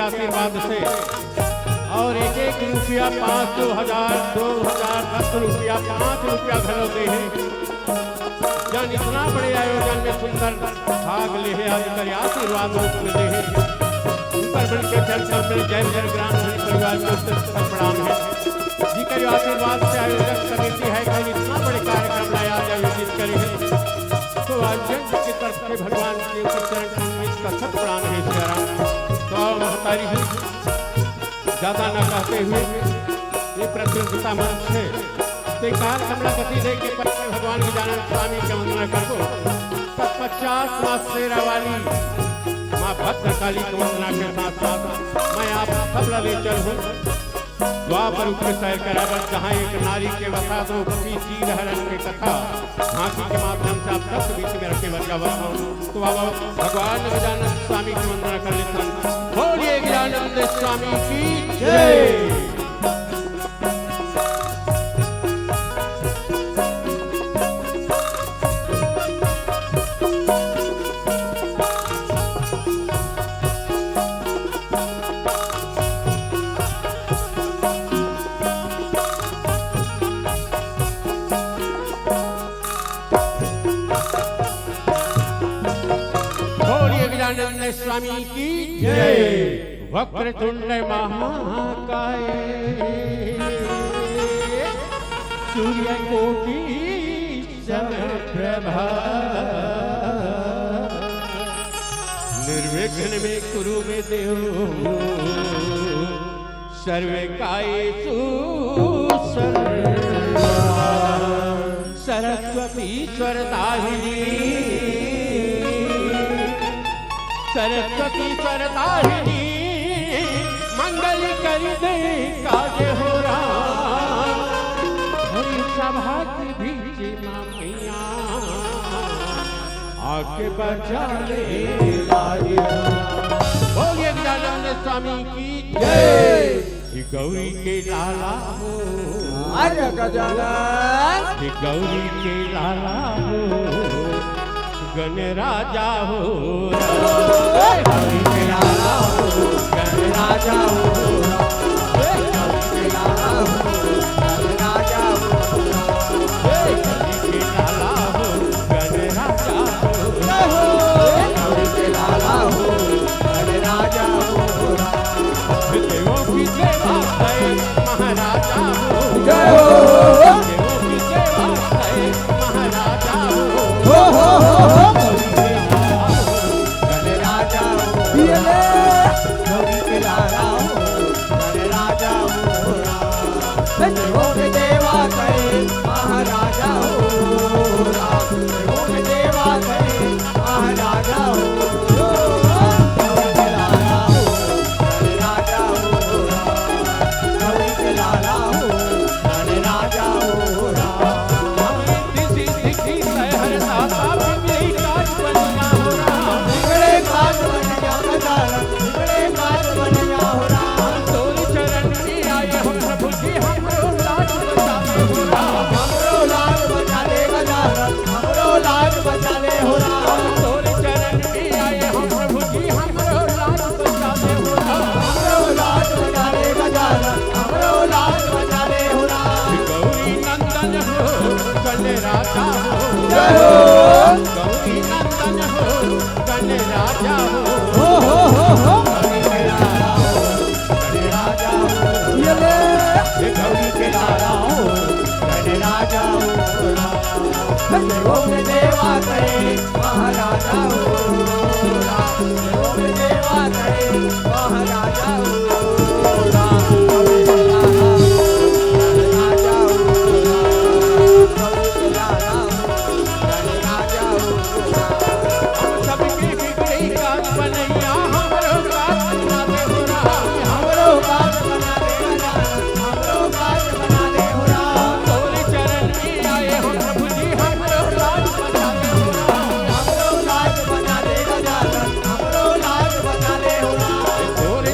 आशीर्वाद से और एक एक रुपया 5, 2000, 2000, 10 रुपया, 5 रुपया घरों दे है जन इतना बड़े आयोजन में सुंदर भाग ले है आज कर आशीर्वाद रूप में दे है ऊपर बन के चल में जय जय ग्राम परिवार को प्रणाम है जी का जो आशीर्वाद से आयोजक समिति है कि इतना बड़े कार्यक्रम लाया आयोजित करे है तो आज की तरफ से भगवान के चरण में इसका सत प्रणाम है सियाराम तो महतारी हुई ज्यादा न कहते हुए ये प्रतियोगिता मंच है तो कार कमला गति दे के भगवान की जानन स्वामी के वंदना कर दो 50 मास शेरा वाली माँ भद्रकाली की वंदना के साथ साथ मैं आप सब लले चल हूँ द्वापर ऊपर सैर करावत जहाँ एक नारी के वसा दो पति चीर हरण की कथा झांकी के माध्यम से आप सब बीच में रखे बचावत हूँ तो बाबा भगवान गजानन स्वामी की वंदना कर लेते हैं बोलिए गजानन स्वामी की जय। गजानन स्वामी की जय। वक्रतुंड महाकाय सूर्यकोटि समप्रभा निर्विघ्न में कुरु में देव सर्वकायेषु सर्वदा सरस्वती स्वरदाहिनी सरस्वती स्वरदाहिनी मंगल कर दे काज हो रहा हरि सभा के बीच मां मैया आके बचा ले लाज। बोलिए गजानन स्वामी की जय। गौरी के लाला हो अरे गजानन गौरी के लाला हो गण राजा हो गौरी के लाला हो गण राजा हो गौरी के लाला हो गण राजा हो गौरी के लाला हो गण राजा हो गौरी के लाला हो गण राजा हो देवों की सेवा है महाराजा हो जय हो देवों की सेवा है महाराजा हो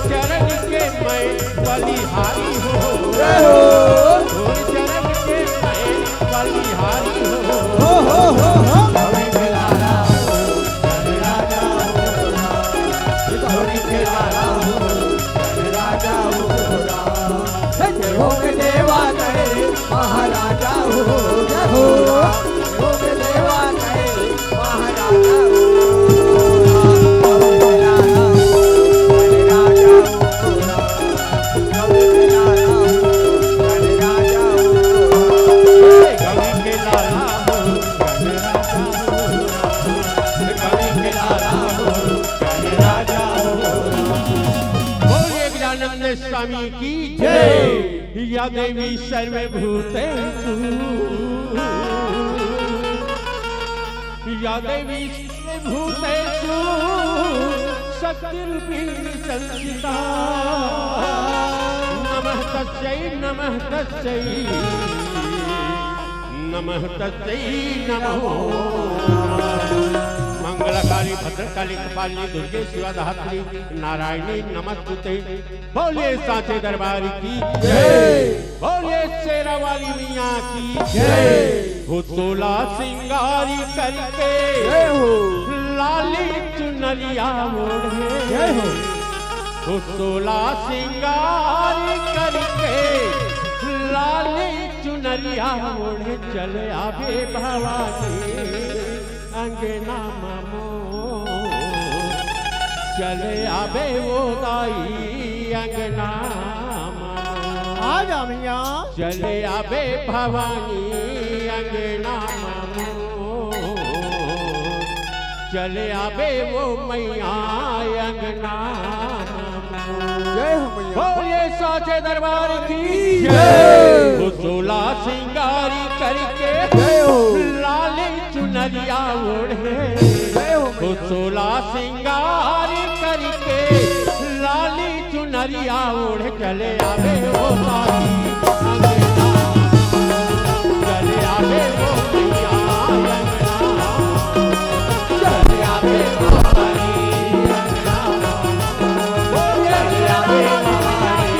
चरण योग देवा कहे महाराजा हो, जय हो राम योग देवा कहे महाराजा हो, स्वामी की जय। या देवी सर्वभूतेषु, या देवी सर्वभूतेषु शक्तिरूपिणी संस्थिता। नमः तस्यै नमः तस्यै नमः तस्यै नमो। मंगलकाली भद्रकाली कपालिनी दुर्गे शिवा धात्री नारायणी नमस्तुते। बोलिए साचे दरबार की जय, बोलिए शेरा वाली मियाँ की जय। वो 16 सिंगारी करके जय हो, लाली चुनरिया ओढ़े जय हो। वो 16 सिंगारी करके लाली चुनरिया ओढ़े चले आवे भवानी अंगना मामो। चले आवे वो दाई अंगना मामो। आजा मिया चले आवे भवानी अंगना मामो। चले आवे वो मैया अंगना मामो। जय हो मैया, बोले साचे दरबार की जय। वो 16 सिंगारी करके जय हो, लाली चुनरिया ओढ़े जय हो वो 16 सिंगारी करके लाली चुनरिया ओढ़े चले आवे वो माई अंगना। चले आवे वो मैया अंगना। चले आवे वो माई अंगना। चले आवे वो माई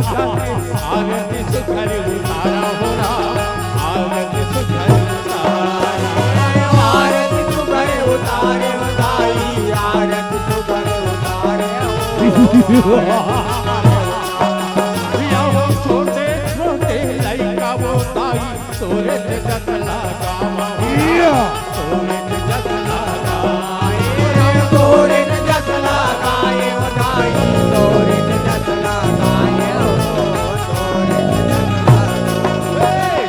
आरती सुखर उतारा हो रहा, आरती सुखर उतारा, आरती सुखर उतारे बताई, आरती सुखर उतारे छोटे छोटे लइका वो ताई तोरे जगत लगावा, तोरे जगत लगाए, तोरे जगत लगाए बताई, तोरे जगत लगाए, तोरे जगत लगाए।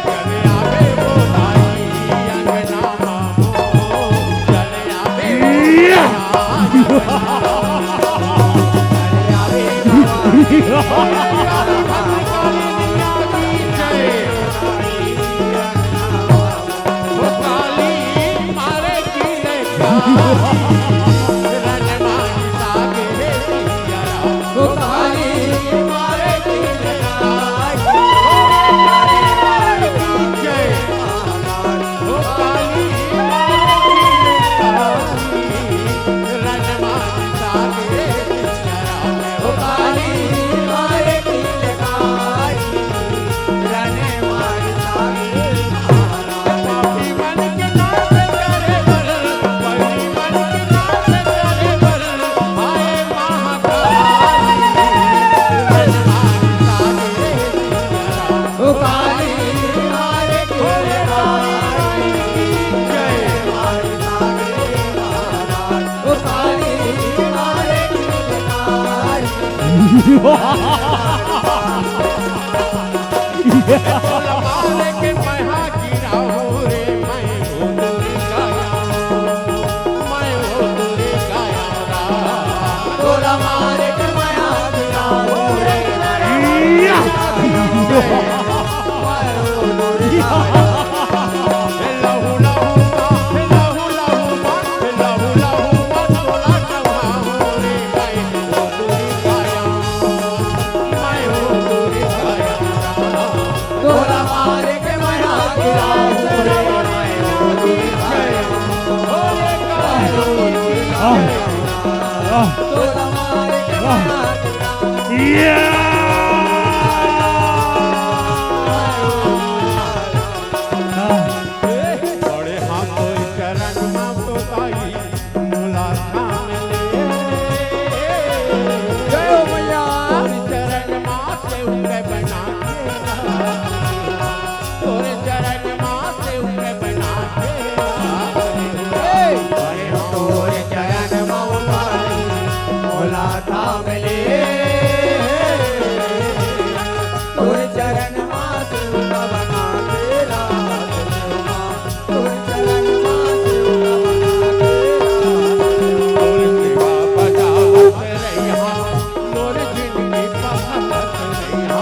चले आवे वो ताई अंगना मामो, चले आवे चले आवे मन के नाम करे बल, मन मारे के महा गिरा हो रे मैं हो दूरी गाया मैं हो दूरी गाया तोला मारे के माया गिरा हो रे लहू लहू लहू लहू तोला कमा हो रे मैं हो दूरी गाया मैं हो दूरी गाया तोला मारे के माया गिरा हो रे मैं हो दूरी गाया तोला मारे के माया गिरा बड़े हाथों चरण मातो ताई मुलाकात ले जय हो मैया चरण माते उनके बना तोरे चरण माते उनके बना बड़े तोरे चरण मौताई मोला थाम ले तोरे चरण मात उनका बना तेरा तोरे चरण मात उनका बना तेरा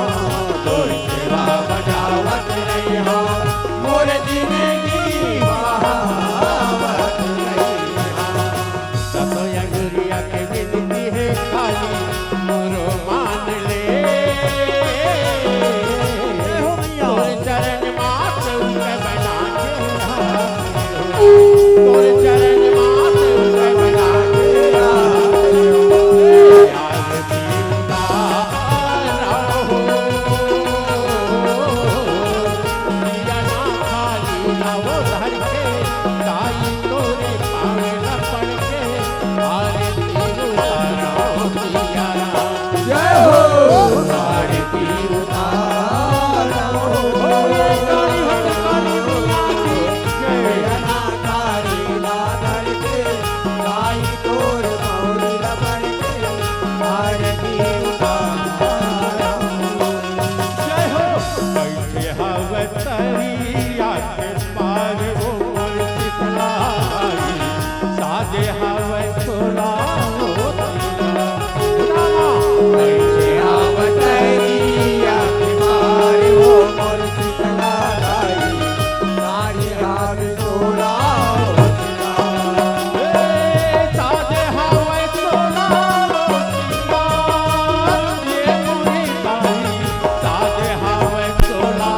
मोर सेवा बजावत रहिया मोर जिंदगी बहावत रहिया तब अंगुरिया के विनती है खाली मोरो मान ले तोर चरण मात उनके बना तोर चरण मात उनके बना याद दीदा रहो दिया ना खाली ना वो धर के दाई तोरे पावे न पड़ के आरती उतारो दिया जय हो आरती उतारो बोले काली हटकाली बुलाती जय ना तारी लादर के गाई तोर मौरी लपड़ के आरती उतारो जय हो कैसे हवे तरिया के पार वो मोर शीतलाई साजे हवे तोला हो कैसे आवतरिया के मार वो मोर शीतला गाई सारी हार तोला साजे हवे तोला ये मोरी ताई साजे हवे तोला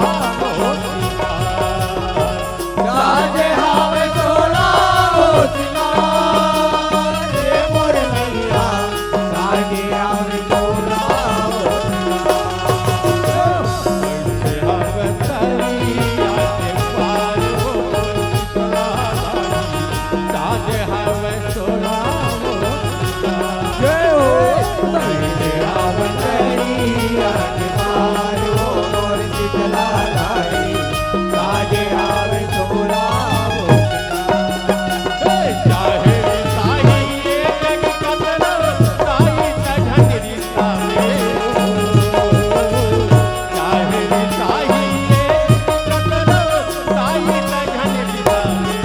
राजे हावे तोला ये मोर मैया राजे हावे तोला कैसे हवे तरिया के पार वो साजे हवे तोला जय हो कैसे आवतरिया के मार वो मोर शीतला गाई राजे हावे तोला चाहे साही एक कतल साही तझनरी सामे चाहे साही एक कतल साही तझनरी सामे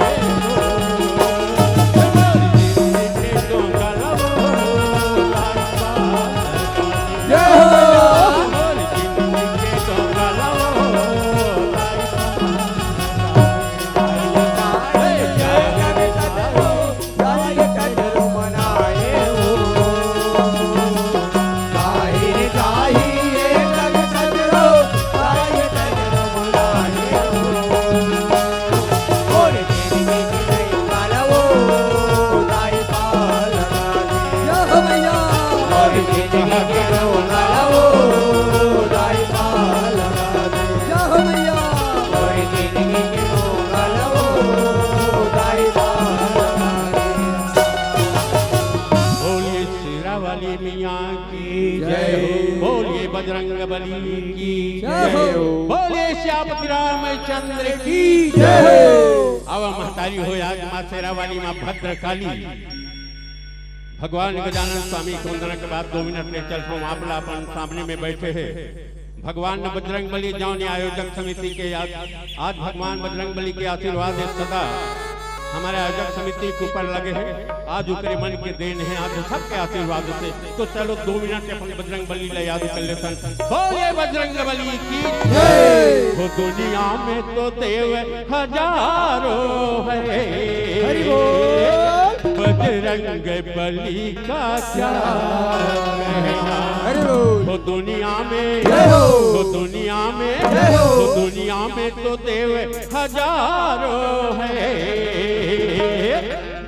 जिंदगी के डोंगरव जय हो जिंदगी के डोंगरव बोलिए शेरा वाली मियाँ की जय हो। बोलिए बजरंग बली की जय हो। बोलिए श्यामती रामचंद्र की जय हो। अब महतारी हो आज माँ शेरा वाली माँ भद्रकाली भगवान गजानन स्वामी को वंदना के बाद 2 मिनट ले चल को मामला अपन सामने में बैठे हैं। भगवान ने बजरंगबली जौन आयोजक समिति के आज भगवान बजरंगबली के आशीर्वाद सदा हमारे आयोजक समिति के ऊपर लगे हैं। आज ऊपरी मन के देन है, आज सबके आशीर्वाद से। तो चलो 2 मिनट अपन बजरंगबली ले याद कर लेते हैं। बोले बजरंगबली की जय। हो दुनिया में तो देव हजारों है, हरि बोल। बजरंगबली का क्या कहना। हरि बोल। हो दुनिया में, जय हो। हो दुनिया में, जय हो। हो दुनिया में तो देव हजारों है,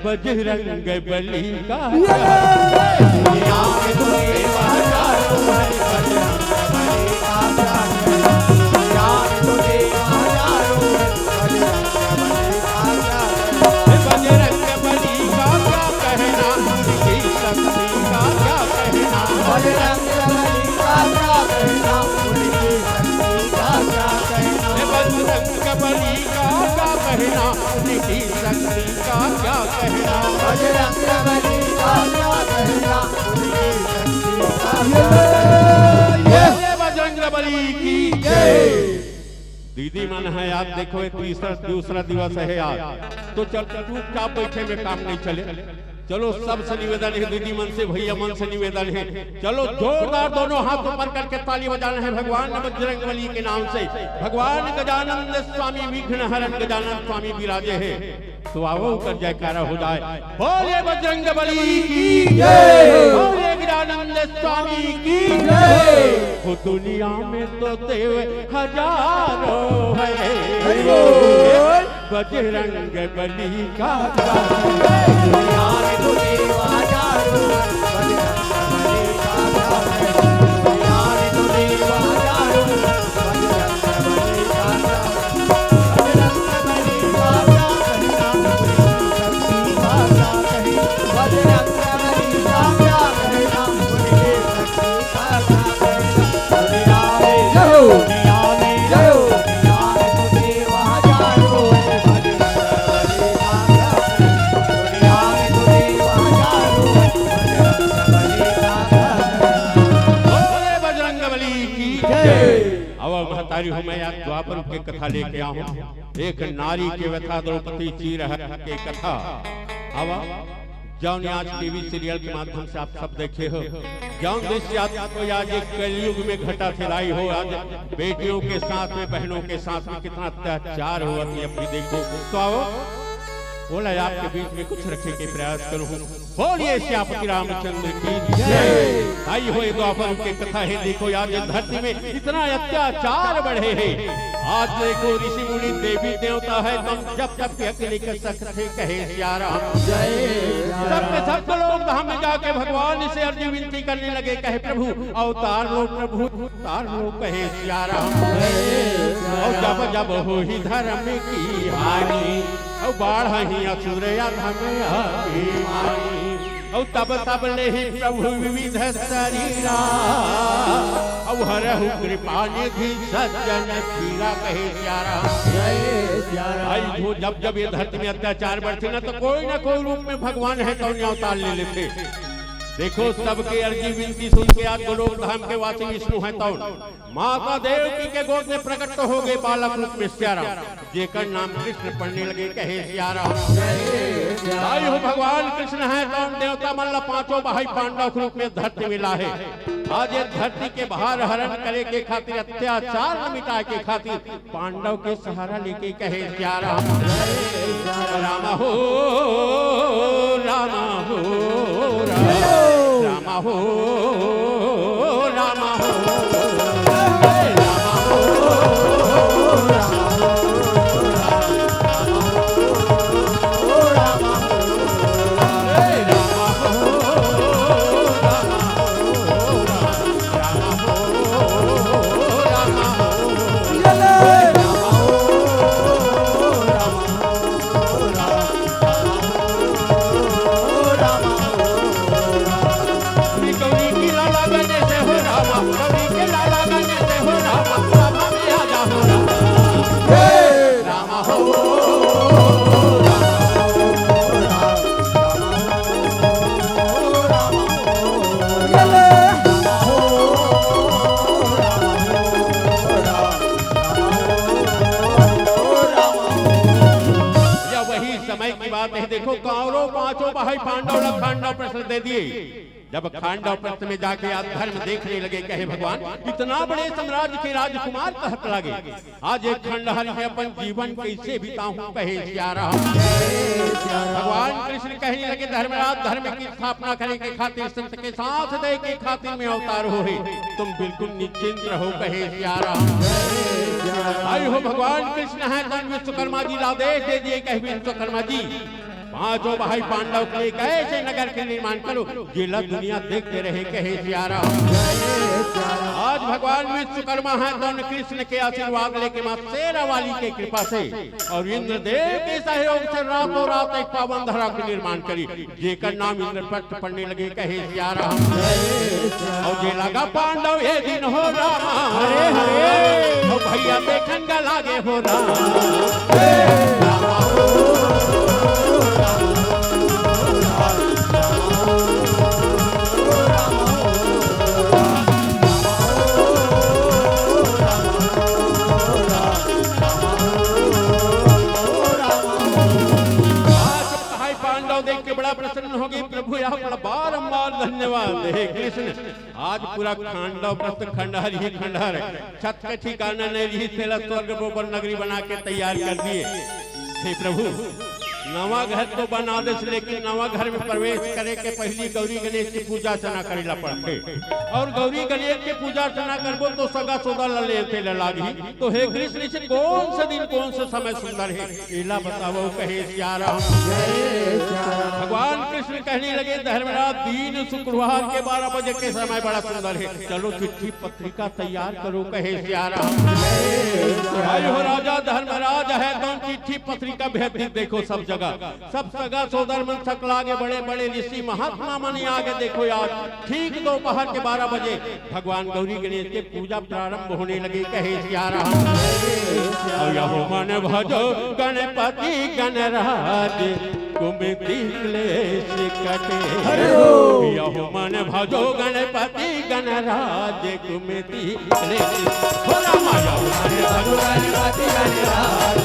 बजरंगबली का दुनिया में तो देव हजारों है, बजरंगबली का दुनिया में तो देव हजारों है, बजरंगबली का क्या कहना। उनकी शक्ति का क्या कहना। बजरंगबली का क्या कहना, उनकी शक्ति का क्या कहना। बजरंगबली का क्या कहना, उनकी शक्ति का क्या कहना। बजरंगबली का क्या कहना, उनकी शक्ति का क्या कहना। बजरंगबली की जय। दीदी मन है याद देखो, एक दूसरा दिवस है याद। तो चल चुपचाप बैठे में काम नहीं चले। चलो सबसे निवेदन है, दीदी मन से भैया मन से निवेदन है, चलो जोरदार दोनों हाथ ऊपर करके ताली बजाना है भगवान बजरंगबली के नाम से। भगवान गजानन स्वामी विघ्न हरण गजानन स्वामी विराजे हैं। तो आओ कर जयकारा हो जाए। बोले बजरंगबली की जय। बोले गजानन स्वामी की जय। हो दुनिया में तो देव हजारों है, बजरंगबली का दुनिया में तो देव हजारों, बजरंगबली का दुनिया में तो देव हजारों, बजरंगबली का बजरंगबली का क्या कहना, उनकी शक्ति का क्या कहना। बजरंगबली का क्या कहना, उनकी शक्ति का क्या कहना। दुनिया में जय हो, दुनिया में जय हो, दुनिया में तो देव हजारों है, बजरंगबली का क्या कहना। दुनिया में तो देव हजारों है, बजरंगबली का क्या कहना। बोले बजरंगबली की जय। अब महतारी हूँ मैं यार द्वापर के कथा लेके आऊँ। एक नारी के व्यथा द्रौपदी चीर के कथा। अब जौन आज टीवी सीरियल के माध्यम से आप सब देखे हो, जौन दृश्य आपको आज एक कलयुग में घटा खिलाई हो। आज बेटियों के साथ में, बहनों के साथ में कितना अत्याचार हुआ थी, अब भी देखो। तो आओ बोला आपके बीच में कुछ रखने के प्रयास करूँ। बोलिए श्यामपति रामचंद्र की जय। आई हो द्वापर के कथा है। देखो आज धरती में इतना अत्याचार बढ़े हैं। आज देखो ऋषि मुनि देवी देवता है, तुम जब तक अग्नि के सकते कहे सियारा सब लोग धाम में जाके भगवान से अर्जी विनती करने लगे, कहे प्रभु अवतार लो, प्रभु अवतार लो, कहे सियारा। और जब जब हो ही धर्म की हानि, और बाढ़ ही असुर और तब ले ही प्रभु विविध शरीरा, और हरहु कृपा निधि सज्जन पीरा, कहे सियारा। भाई वो जब ये धरती में अत्याचार बढ़ते ना, तो कोई ना कोई रूप में भगवान है तो अवतार ले लेते। देखो सबके अर्जी विनती सुन के आज गोलोक धाम के वासी विष्णु है तो माता देवकी के गोद में प्रकट हो गए बालक रूप में सियारा, जेकर नाम कृष्ण पढ़ने लगे, कहे सियारा। भाई हो भगवान कृष्ण है तो देवता मल्ल पांचों भाई पांडव रूप में धरती मिला है। आज ये धरती के बाहर हरण करे के खातिर, अत्याचार न मिटाए के खातिर पांडव के सहारा लेके, कहे सियारा। रामा हो रामा हो रामा हो रामा हो गौरी की पांडव लोग खांडव प्रश्न दे दिए। जब खांडव प्रश्न में जाके अधर्म देखने लगे, कहे भगवान इतना बड़े साम्राज्य के राजकुमार कहत लगे, आज एक खंडहर में अपन जीवन कैसे बिताऊं, कहे सियारा। भगवान कृष्ण कहने लगे, धर्मराज धर्म की स्थापना करने के खातिर संत के साथ दे के खातिर में अवतार हो, तुम बिल्कुल निश्चिंत रहो, कहे सियारा। आई हो भगवान कृष्ण है तो विश्वकर्मा जी आदेश दे दिए, कहे विश्वकर्मा जी पांचों भाई पांडव के कैसे नगर के निर्माण करो, जिला दुनिया देखते रहे, कहे सियारा। आज भगवान विश्वकर्मा है तो कृष्ण के आशीर्वाद लेके मां शेरा वाली के कृपा से और इंद्रदेव के सहयोग से रातों रात एक पावन धरा के निर्माण करी, जेकर नाम इंद्रप्रस्थ पड़ने लगे, कहे सियारा। और जे लगा पांडव ये दिन हो रामा, हरे हरे तो भैया देखन का लागे हो रामा। बड़ा प्रसन्न होगी प्रभु, यहाँ बड़ा बारंबार धन्यवाद हे कृष्ण। आज पूरा खांडव प्रस्थ खंडहर ही खंडहर, छत के ठिकाना नहीं रही, स्वर्ग पर नगरी बना के तैयार कर दिए। हे प्रभु नवा घर तो बना दे, लेकिन नवा घर में प्रवेश करे के पहली गौरी गणेश की पूजा अर्चना करेला पड़ते, और गौरी गणेश की पूजा अर्चना करबो तो सगा सौदा लेते लागी। तो हे कृष्ण से कौन सा दिन कौन सा समय सुंदर है, एला बताओ, कहे सियारा। भगवान कृष्ण कहने लगे, धर्मराज दिन शुक्रवार के 12 बजे के समय बड़ा सुंदर है, चलो चिट्ठी पत्रिका तैयार करो, कहे सियारा। हो राजा धर्मराज है तो चिट्ठी पत्रिका भेज दी, देखो सब सब सगा सोदर मन सकला आगे बड़े बड़े ऋषि महात्मा मन आगे देखो यार, ठीक दोपहर के 12 बजे भगवान गौरी गणेश के पूजा प्रारंभ होने लगे, कहे सियारा। यहो मन भजो गणपति गणराज कुमति क्लेश कटे, यहो मन भजो गणपति गणराज कुमति क्लेश, हो रामा यहो मन भजो गणपति गणराज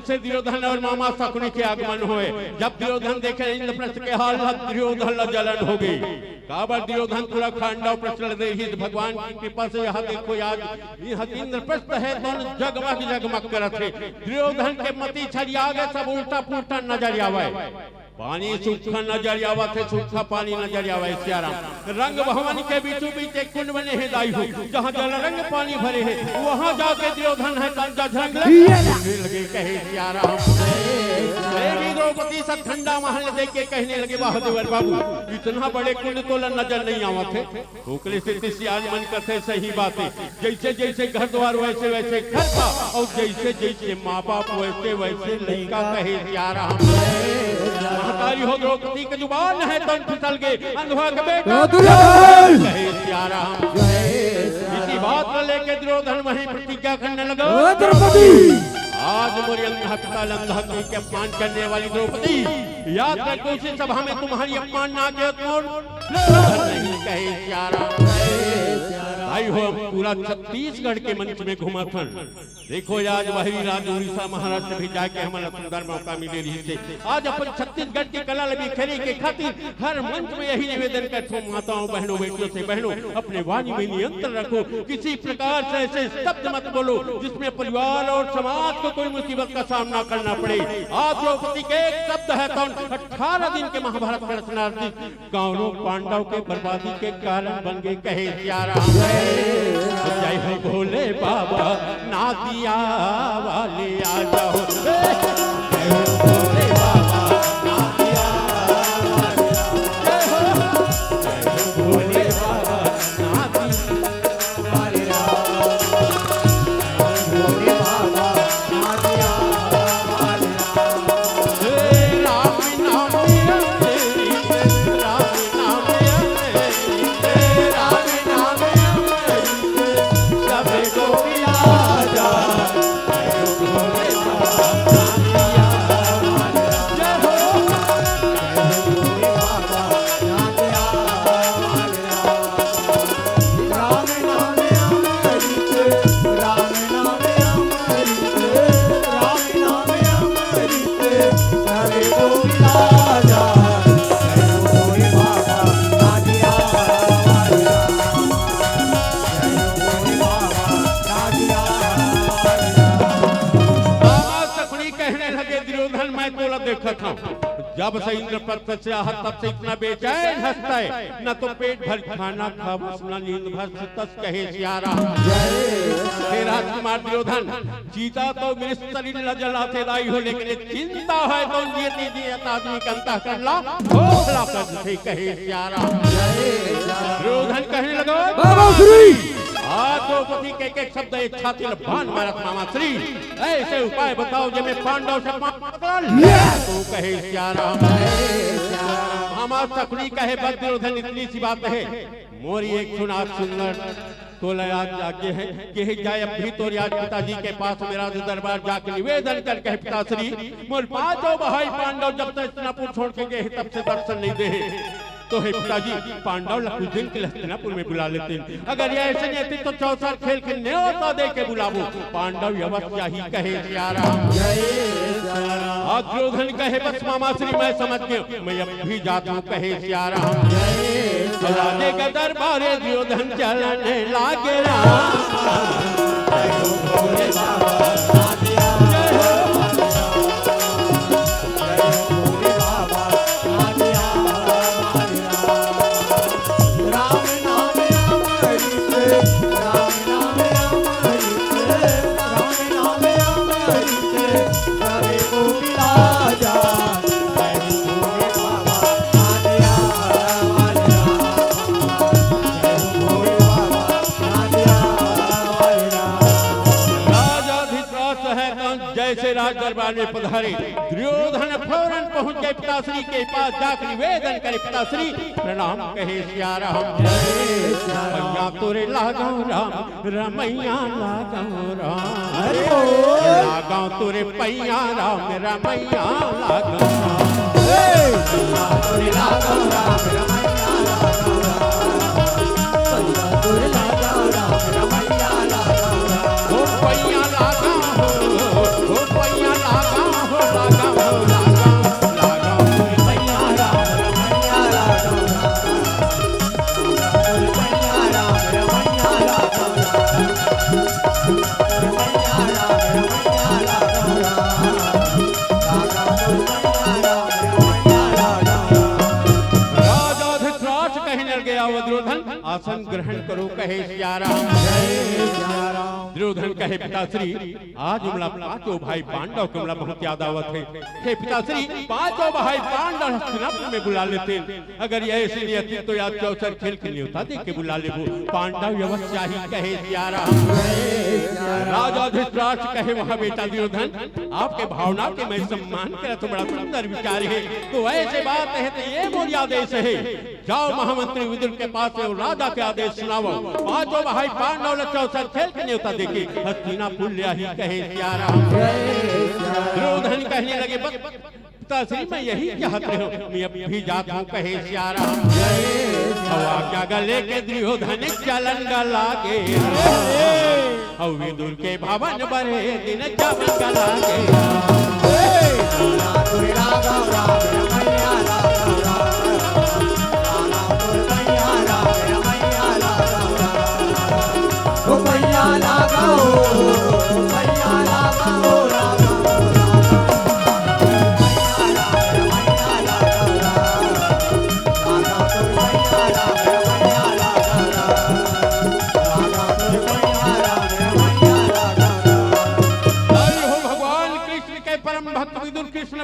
से दुर्योधन और मामा शकुनी के आगमन हुए। जब दुर्योधन देखे इंद्रप्रस्थ के हाल, दुर्योधन जलन हो गई। काबर दुर्योधन पूरा खांडव प्रचल रही, भगवान की कृपा से यहाँ देखो आज इंद्रप्रस्थ है तो जगमग जगमग करत है। दुर्योधन के मती छड़िया गए, सब उल्टा पुल्टा नजर आवे, पानी सूखा नजर आवा थे, सूखा पानी नजर आवा। सियाराम रंग भवन के बीचों बीच एक कुंड बने है दाई हो, जहाँ जल रंग पानी भरे है, वहाँ जाके दुर्योधन है कंजा झंग लगे, कहे सियाराम। देवी द्रौपदी सब ठंडा महल देख के कहने लगे, बहादुर बाबू इतना बड़े कुंड तो नजर नहीं आवा थे। ओकले से सियान मन करते सही बात है, जैसे जैसे घर द्वार वैसे वैसे घर था, और जैसे जैसे माँ बाप वैसे वैसे लड़का, कहे सियाराम। महतारी हो द्रौपदी के जुबान है तन फिसल गए, अंधवा के बेटा कहे सियाराम। इसी बात को लेके दुर्योधन वहीं प्रतिज्ञा करने लगा, आज मोरी अंधता लंघा के अपमान करने वाली द्रौपदी, याद रखो उसी सभा में तुम्हारी अपमान ना किया तो नहीं, कहे सियाराम। भाई हो पूरा छत्तीसगढ़ के मंच में घुमा था, देखो आज वही राज उड़ीसा महाराष्ट्र भी जाके हमारा सुंदर मौका मिले रही थे। आज अपन छत्तीसगढ़ की कला बिखेरे के खातिर हर मंच में यही निवेदन करते हो, माताओं बहनों बेटियों से, बहनों अपने वाणी में नियंत्रण रखो, किसी प्रकार से ऐसे शब्द मत बोलो जिसमें परिवार और समाज को कोई मुसीबत का सामना करना पड़े। आज द्रौपदी के एक शब्द है तो 18 दिन के महाभारत के रचनार्थी कौरव पांडव के बर्बादी के कारण बन गए, कहे सियाराम। जय हो भोले बाबा नादिया वाले आ जाओ, जय हो भोले बाबा नादिया वाले, जय हो मैं तोला देखत हूँ। जब से इंद्रप्रस्थ से आहत तब से इतना बेचैन हंसता है, न तो पेट भर खाना खावस न नींद भर सुतस, कहे सियारा। हे राजकुमार दुर्योधन, चीता तो मिनिस्तरी न जलाते लाई हो, लेकिन एक चिंता है तो ये दीजिए आदमी कंता कर ला भोला पद से, कहे सियारा। दुर्योधन कहने लगा बाबा श्री द्रौपदी के एक शब्द एक छाती में बाण मारत मामा श्री, ऐसे उपाय बताओ जो मैं पांडव से पकड़ तो, कहे सियारा। मामा सकली कहे दुर्योधन, इतनी सी बात है मोरी एक सुना सुंदर तो याद जाके है कि जाए अब भी तो आज पिताजी के पास मेरा दरबार जाके निवेदन कर, कहे पिताश्री मोर पांचों भाई पांडव जब तक हस्तिनापुर छोड़ के गए तब से दर्शन नहीं दे, तो हे पिताजी पांडव ला कुछ दिन के हस्तिनापुर में बुला लेते हैं। अगर ये ऐसे नहीं थी तो 4 साल खेल के न्योता दे के बुलावो, पांडव अवश्य ही, कहे सियारा। दुर्योधन कहे बस मामा श्री मैं समझ गया, मैं अब भी जाता हूँ, कहे सियारा। राजे का दरबारे दुर्योधन चलने लागे दरबार में पधारे। दुर्योधन फौरन पहुंच गए पिताश्री के पास, जाकर निवेदन करे पिताश्री प्रणाम, कहे सियारा। मैया तोरे लागो राम रमैया लागो राम, लागो तोरे पैया राम रमैया लागो राम, तोरे लागो राम रमैया लागो राम, तोरे लागो राम रमैया लागो राम, ओ पैया लागो हो पैया लागा हो लागा हो लागा लागा तोरे पैया राम रमैया लागो राम, पैया राम रमैया लागो दुर्योधन आसन ग्रहण करो, कहे सियारा। दुर्योधन कहे पिताश्री आज हमला पांचों भाई पांडव कमला बहुत याद आवत है, हे पिताश्री पांचों भाई पांडव हस्तिनापुर में बुला लेते, अगर ये ऐसी नियति तो याद चौसर खेल के न्योता दे के बुला ले पांडव अवश्य ही, कहे सियारा। राजा धृतराष्ट्र कहे वहाँ बेटा दुर्योधन आपके भावना के मैं सम्मान करे तो बड़ा सुंदर विचार है, तो ऐसे बात है तो ये मोर आदेश है, जाओ महामंत्री विदुर के पास से राजा के आदेश सुनाओ, पांचों भाई पांडव चौसर खेल के न्योता देके हस्तिनापुर ले ही, कहे सियारा। दुर्योधन कहने लगे पिताश्री मैं यही चाहते हो, मैं अब भी जाता हूँ, कहे सियारा। क्या गले के दुर्योधन चलन लागे, विदुर के भवन बड़े दिन चलन लागे,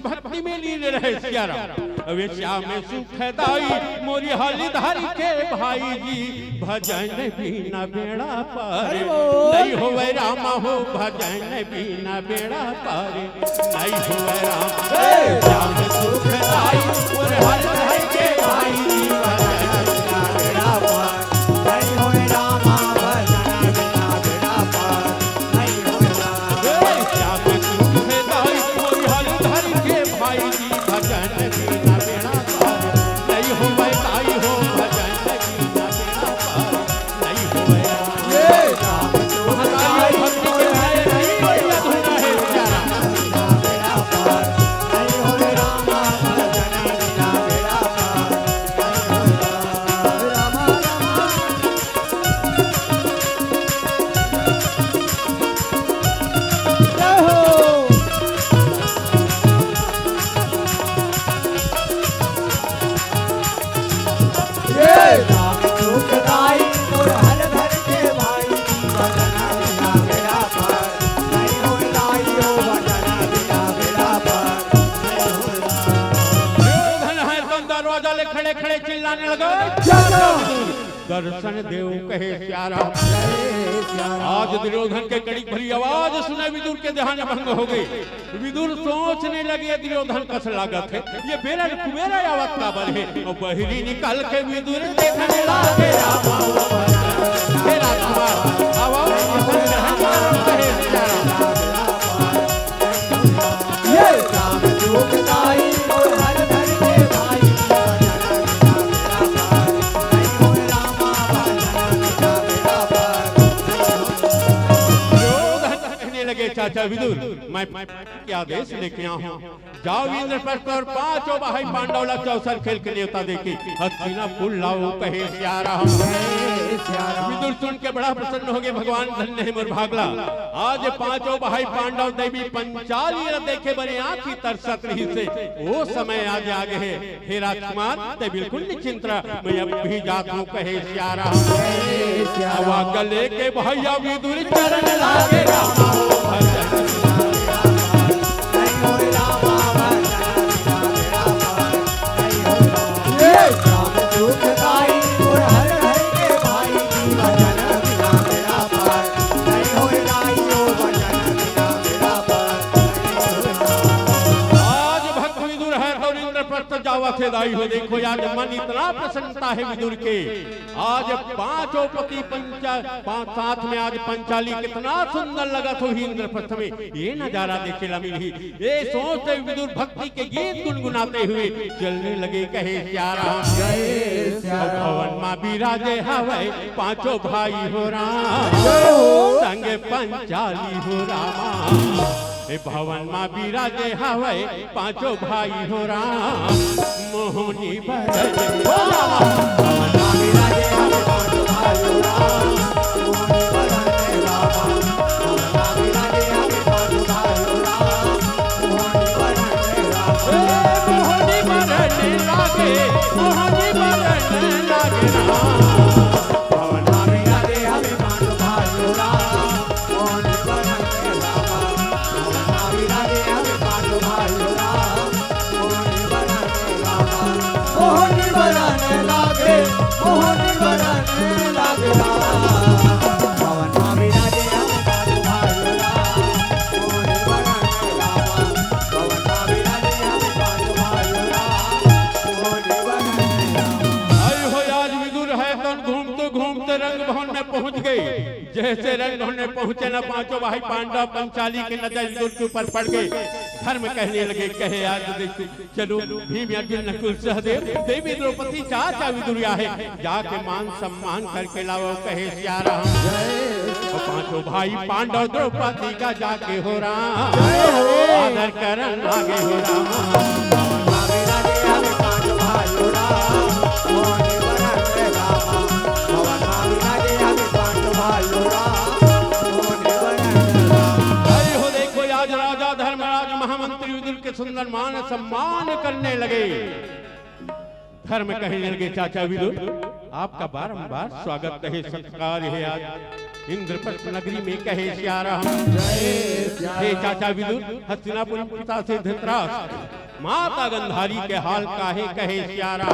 भक्ति में लीन रहे सियारा। अवे श्याम सुखदाई मोरी हाली धारी के भाई जी, भजन बिना बेड़ा पार नहीं होवे रामा हो, भजन बिना बेड़ा पार नहीं होवे राम। श्याम सुखदाई मोरी हाली धारी के भाई जी, भजन बिना बेड़ा पार नहीं होवे रामा, भजन बिना बेड़ा पार नहीं होवे राम। श्याम सुखदाई मोरी हाली धारी के भाई जी, भजन बिना बेड़ा पार नहीं होवे ताई हो, भजन बिना बेड़ा पार नहीं होवे राम। महाराज भक्ति के भाई नहीं बढ़िया धुना है सियारा, बेड़ा पार नहीं होवे राम, भजन बिना बेड़ा पार दर्शन देव कहे सियारा। आज दुर्योधन के कड़ी भरी आवाज सुने विदुर के ध्यान भंग हो गई। विदुर सोचने लगे दुर्योधन कस लागत है, ये बेरा कुबेरा यावत का बल है। और बहरी निकाल के विदुर देखने लागे रामा हे राजकुमार आवाज कहे सियारा। ये राम दुखदाई और हर घर के भाई चाचा विदुर मैं क्या आदेश लेके आया हूँ। जाओ इंद्रप्रस्थ और पांचों भाई पांडव लग अवसर खेल के न्योता देके हस्तिना पुल लाओ कहे सियारा। विदुर सुन के बड़ा प्रसन्न हो गए, भगवान धन्य है मोर भागला। आज पांचों भाई पांडव देवी पंचाली देखे बने आंखी तरसत रही से वो समय आज आगे है। हे राजकुमार ते बिल्कुल निश्चिंत रह, मैं अब भी जाता हूँ कहे सियारा। हवा गले के भैया विदुर चरण लागे रामा दाई हो। देखो आज मन इतना प्रसन्नता है विदुर के। आज पांचों पति साथ में आज पंचाली कितना सुंदर लगा तो इंद्रप्रस्थ में ये नजारा देखे ला मिली। ये सोचते विदुर भक्ति के गीत गुनगुनाते हुए चलने लगे कहे सियारा। भवन मां बिराजे हवे पांचों भाई हो राम संग पंचाली हो रामा। भवन मां बिराजे हवे पांचों भाई हो राम मोहनी भवन मां बिराजे हवे पांचों भाई हो राम मोहनी भवन लागे मोहनी भवन लागे भवन मां बिराजे हवे पांचों भाई हो राम मोहनी भवन मोहनी बनाने लागे मोहनी बनाने लागे भवन मां बिराजे हमें पांचों भाई हो राम मोहनी बनाने लागे भवन मां बिराजे हमें पांचों भाई हो राम मोहनी बनाने आई हो। आज विदुर है तो घूमते घूमते रंग भवन में पहुंच गए। जैसे रंग भवन में पहुंचे ना पांचों भाई पांडव पंचाली की नजर विदुर के ऊपर पड़ गई। धर्म कहने लगे कहे आज देखो चलो भीम अर्जुन नकुल सहदेव देवी द्रौपदी चाचा विदुरिया है जाके मान सम्मान करके लाओ कहे सियारा। पांचों भाई पांडव द्रौपदी का जाके हो राम आदर करन आगे हो राम पांचों भाई हो राम मोहनी बनाने लागे भवन मां बिराजे हमें पांचों भाई हो राम मोहनी बनाने हो। देखो आज राजा धर्मराज महामंत्री विदुर के सुंदर मान सम्मान करने लगे। धर्म कहने लगे चाचा विदुर आपका बारंबार स्वागत है सत्कार है आज इंद्रप्रस्थ नगरी में कहे सियारा। हे चाचा विदुर हस्तिनापुर पिता से धृतराष्ट्र माता गंधारी के हाल काहे कहे सियारा।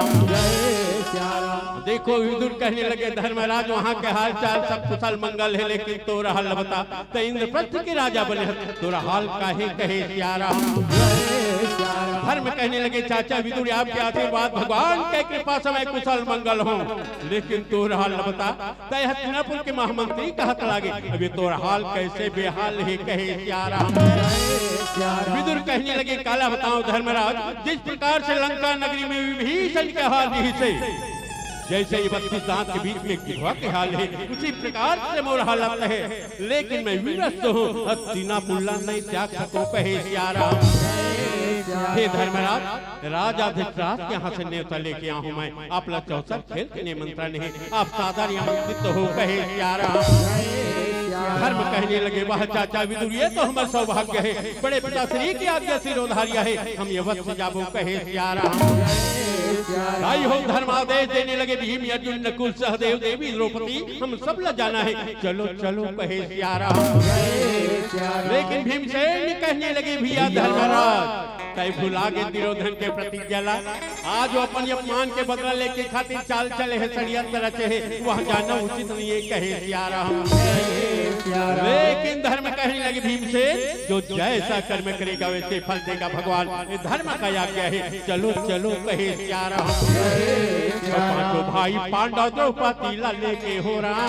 देखो विदुर कहने लगे धर्मराज वहाँ के हाल चाल सब कुशल मंगल है लेकिन तोरा हाल बता तो इंद्रप्रस्थ के राजा बने तोरा हाल काहे कहे सियारा। धर्म कहने लगे चाचा विदुर आपके आशीर्वाद भगवान के कृपा समय कुशल मंगल हो लेकिन तोरा हाल बता तो हस्तिनापुर के महामंत्री कहत लागे अभी तोरा हाल कैसे बेहाल है कहे सियारा। विदुर कहने लगे काला बताओ धर्मराज जिस प्रकार से लंका नगरी में विभीषण के हाल यही से जैसे ये 32 दांत के बीच में गिरवा के हाल है उसी प्रकार से मोर हालत है लेकिन मैं वीरस्त हूँ हस्तिनापुर नहीं त्याग सकूं कहे सियारा। हे धर्मराज राजा धृतराष्ट्र यहाँ से न्योता लेके आया हूँ मैं आप लोग चौसर खेल के निमंत्रण है आप साधारण आमंत्रित हो कहे सियारा। धर्म कहने लगे वह चाचा विदुर ये तो हमारा सौभाग्य है बड़े पिता श्री की आज्ञा सिरोधारिया है हम ये वक्त जाबो कहे सियारा। भाई हो धर्मादेश देने लगे भीम अर्जुन नकुल सहदेव देवी द्रौपदी हम सब ल जाना है चलो चलो कहे सियारा। लेकिन भीमसेन कहने लगे भैया धर्मराज कई भुला के दुर्योधन के प्रति जला आज वो अपन अपमान के बदला लेके खातिर चाल चले है षड्यंत्र रचे है वह जाना उचित नहीं है कहे सियारा हम लेकिन धर्म कहने लगे भीमसेन जो जैसा कर्म करेगा वैसे फल देगा भगवान ये धर्म का आज्ञा है चलो चलो कहे सियारा हम पांचों भाई पांडव द्रौपदी ला लेके हो रहा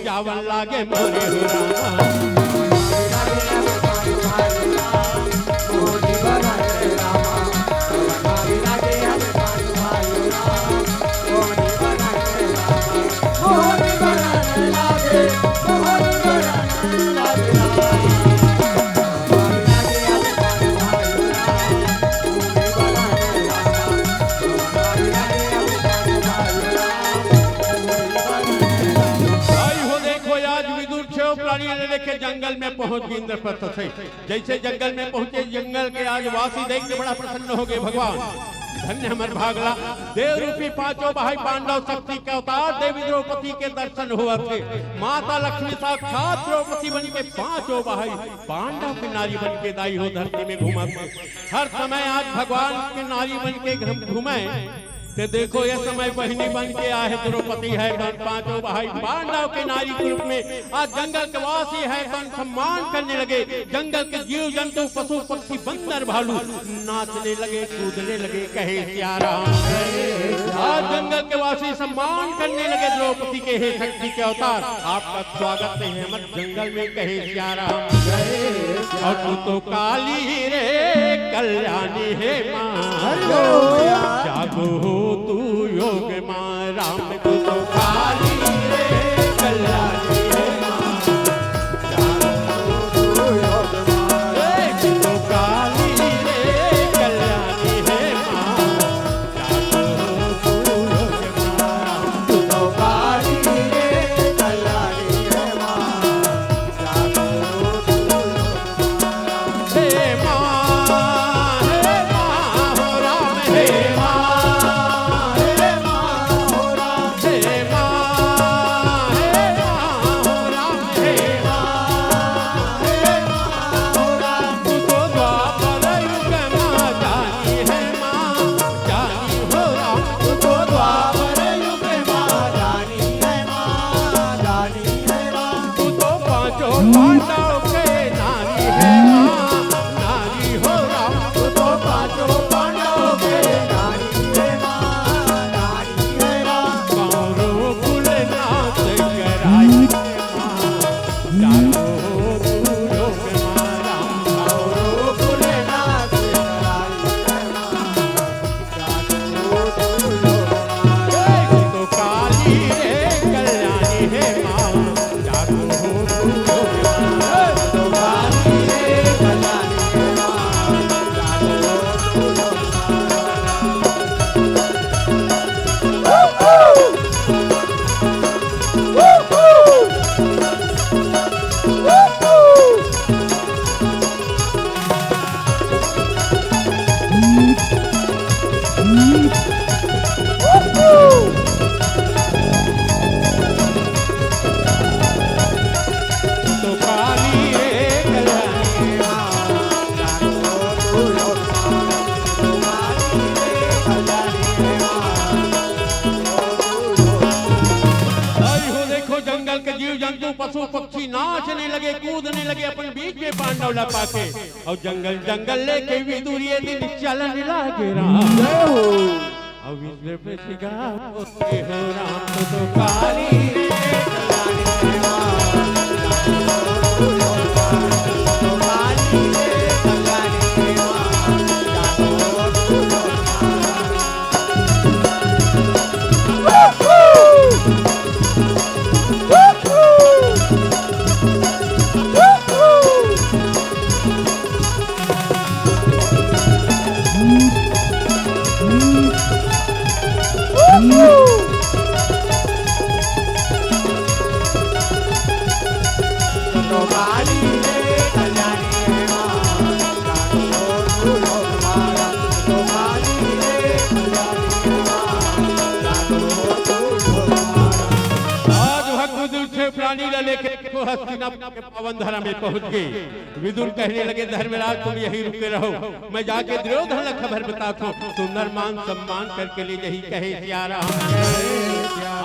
चावल लागे मोरे हो रहा जंगल में पहुंच गए इंद्रप्रस्थ से जैसे जंगल में पहुंचे जंगल के आज वासी देख के बड़ा प्रसन्न हो गए भगवान धन्य हमार भागला देव रूपी पांचों भाई पांडव शक्ति के अवतार देवी द्रौपदी के दर्शन हुआ थे माता लक्ष्मी साक्षात द्रौपदी बन के पांचों भाई पांडव की नारी बन के दाई हो धरती में घुमा हर समय आज भगवान की नारी बन के घूमे ते देखो ये समय बहनी बन के आए है द्रौपदी है पांचों भाई पांडव के नारी के रूप में आज जंगल के वासी है तन सम्मान करने लगे जंगल के जीव जंतु पशु पक्षी बंदर भालू नाचने लगे कूदने लगे कहे सियारा आज जंगल के वासी सम्मान करने लगे द्रौपदी के हे शक्ति के अवतार आपका स्वागत है हमर जंगल में कहे सियारा और तू तो काली रे कल्याणी है मां जागो तू योग मां राम तू तो काली रे कल्याणी है मां जागो तू योग मां तू तो काली रे कल्याणी है मां जागो तू योग मां तू तो काली रे कल्याणी है मां जागो तू हे मां हो राम हे मां पशु पक्षी नाचने लगे कूदने लगे अपन बीच में पांडव ला पाके और जंगल जंगल लेके विदुरिये दिन चलन लागे राम और विद्र पे सिगा होते हो राम तो काली रे कल्याणी है मां प्राणी लेके तो हस्तिनापुर के पावन धरा में पहुंच गए। विदुर कहने लगे धर्मराज तुम यहीं रुके रहो, मैं जाके दुर्योधन ला खबर बताता हूँ। सुंदर मान सम्मान करके ले यही कहे सियारा।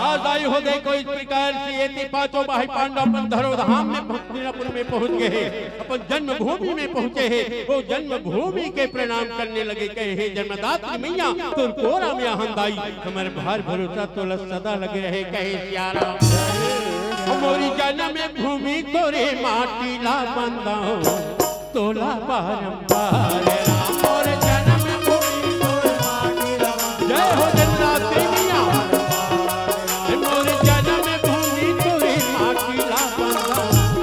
आज आई हो देखो इस प्रकार से ये पांचों भाई पांडव अपन धरोधाम में हस्तिनापुर में पहुंच गए, अपन जन्मभूमि में पहुंचे हैं। वो जन्मभूमि के प्रणाम करने लगे, कहे हे जन्मदात्री मैया तुम कोरा में हंदाई, हमारे भार भरोसा तो सदा लगे रहे, कहे सियारा। मोरी जन्म भूमि तोरे माटी ला बंदा तोला बारंबार राम। और जन्म भूमि तोरे माटी ला जय हो जन्मदात्री मैया। मोरी जन्म भूमि तोरे माटी ला बंदा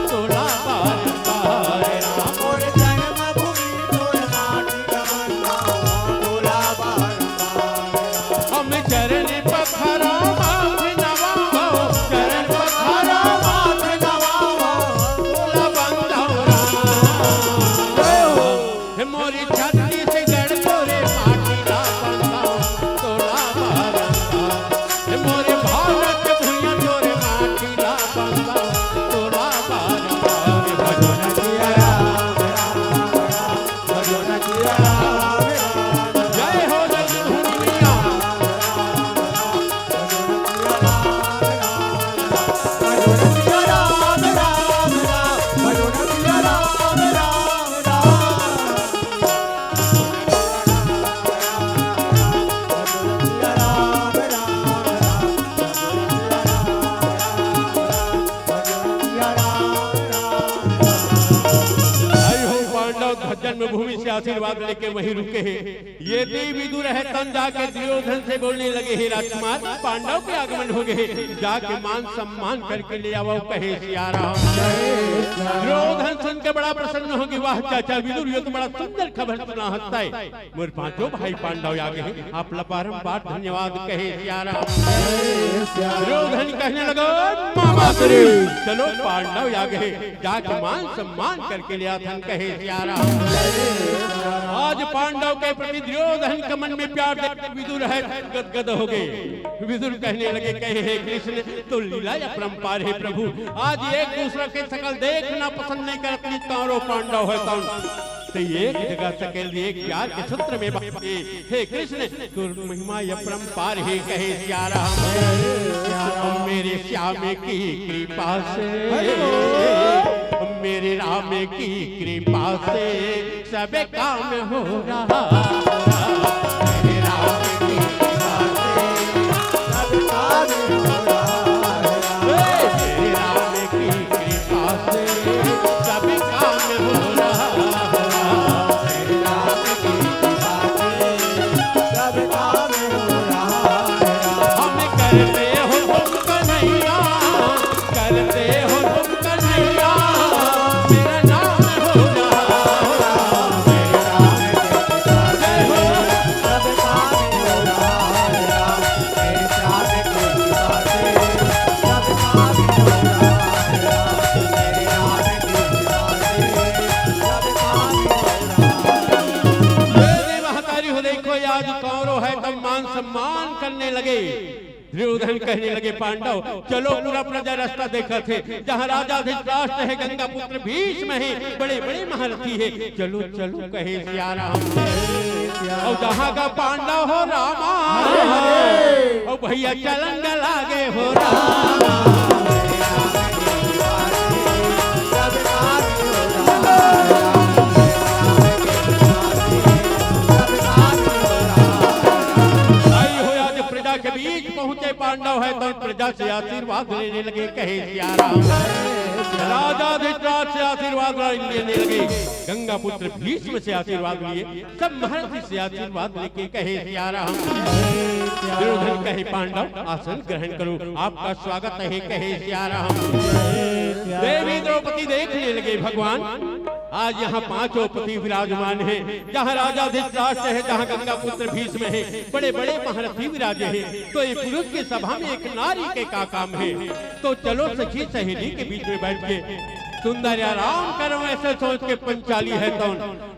तोला बारंबार राम। और जन्म भूमि तोरे माटी ला बंदा तोला बारंबार। हम चरण पखरा माथ नवाओ, चरण पखरा माथ नवाओ तोला बंदा राम। मोरी छत्तीसगढ़ तोरे माटी ला बंदा तोला बारंबार। मोरे भारत भुइयां तोरे माटी ला बंदा तोला बारंबार। भजो न सिया राम राम राम, भजो न सिया राम राम। जय हो जन्मभूमि मैया। जन्मभूमि से आशीर्वाद लेके वहीं रुके हैं। ये देवी दूर है तन जाके दुर्योधन से बोलने लगे, हे राजकुमार पांडव के आगमन हो गए, जाके मान सम्मान करके ले आओ, कहे सियारा। दुर्योधन सुन के बड़ा प्रसन्न होगी, वाह चाचा विदुर ये तो बड़ा सुंदर खबर सुना हंसता है। मोर पांचों भाई पांडव आ गए, आप बारंबार धन्यवाद, कहे सियारा। दुर्योधन कहने लगा मामा चलो पांडव आ गए, जाके मान सम्मान करके ले आथन, कहे सियारा। आज पांडव के प्रति दुर्योधन के मन में प्यार देख विदुर है गदगद हो गए। विदुर कहने लगे, कहे हे कृष्ण तो लीला या परंपार है प्रभु, आज एक दूसरे के शकल देखना पसंद नहीं कर, अपनी कौरव पांडव है कौन तो एक जगह सकल एक प्यार के सूत्र में बांधे। हे कृष्ण तो महिमा या परंपार है, कहे सियारा। मेरे श्याम की कृपा से, मेरे राम की कृपा से सब काम हो रहा। मेरे राम की कृपा से सब काम हो रहा। मेरे राम की कृपा से सब काम हो रहा। मेरे राम की कृपा से सब काम हो रहा। हम करते हो तुम कन्हैया, करते हो तुम कन्हैया, मेरा नाम हो रहा। मेरे राम की कृपा से सब काम हो रहा। मेरे श्याम की कृपा से सब काम हो रहा। मेरे राम की कृपा से सब काम हो रहा। ये महतारी हो देखो आज कौरव है तब मान सम्मान करने लगे। दुर्योधन कहने लगे पांडव चलो पूरा प्रजा रास्ता देखा थे, जहाँ राजा धृतराष्ट्र है, गंगा पुत्र भीष्म है, बड़े बड़े महारथी है, चलो चलो कहे सियारा। और जहाँ का पांडव हो रामा, और भैया चलन लागे हो रामा। सब काम हो रहा। के बीच पहुंचे पांडव है तो प्रजा से आशीर्वाद लेने लगे, कहे सियारा। राजा धृतराष्ट्र से आशीर्वाद लेने लगे, गंगा पुत्र भीष्म से आशीर्वाद लिए, सब महर्षि से आशीर्वाद लेके कहे सियारा। दुर्योधन कहे पांडव आसन ग्रहण करो, आपका स्वागत है, कहे सियारा। देवी द्रौपदी देखने लगे भगवान आज यहाँ पांचों पति विराजमान है, जहाँ राजा धृतराष्ट्र है, जहाँ गंगा पुत्र भीष्म है, बड़े बड़े महारथी विराजे हैं, तो एक पुरुष की सभा में एक नारी के का काम है। तो चलो सखी सहेली के बीच में बैठ के सुंदर आराम करो, ऐसे सोच के पंचाली है तो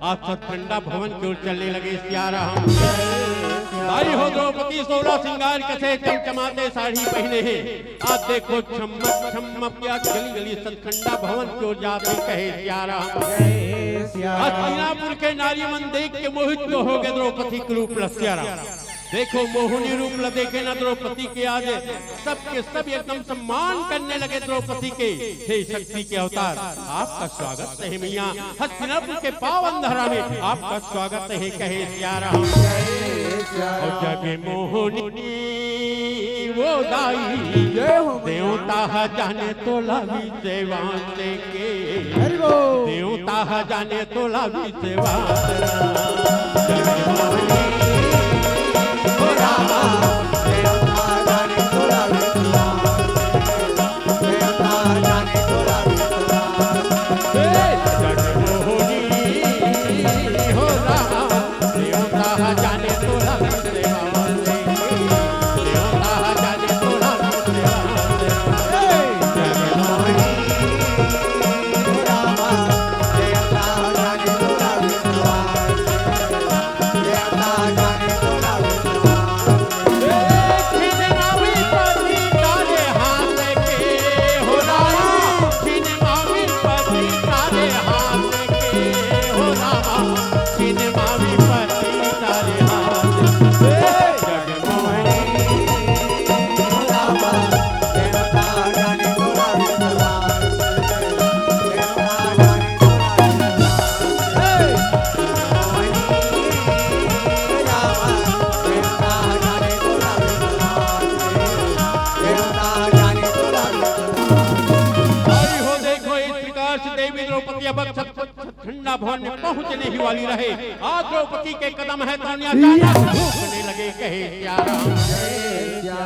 आज ठंडा भवन की ओर चलने लगे सियारा। आई हो द्रौपदी 16 श्रृंगार कसे चमचमाते साड़ी पहने हैं। आज देखो छम्मक छम्मक क्या गली गली सतखंडा भवन क्यों जाते कहे सिया राम। हस्तिनापुर के नारी मन देख के मोहित तो हो गए द्रौपदी के रूप लसिया राम। देखो मोहिनी रूप ल देखे ना द्रौपदी के आज सबके सब एकदम सम्मान करने लगे द्रौपदी के। हे शक्ति के अवतार आपका स्वागत है मैया, हस्तिनापुर के पावन धरा में आपका स्वागत है कहे सिया राम। और जगे मोहिनी वो दाई देवता जाने तो लावी सेवा के देवता जाने तो लावी सेवा ठंडा भवन में पहुंचने ही वाली रहे। आज द्रौपदी के कदम है तो झुकने लगे कहे सिया राम।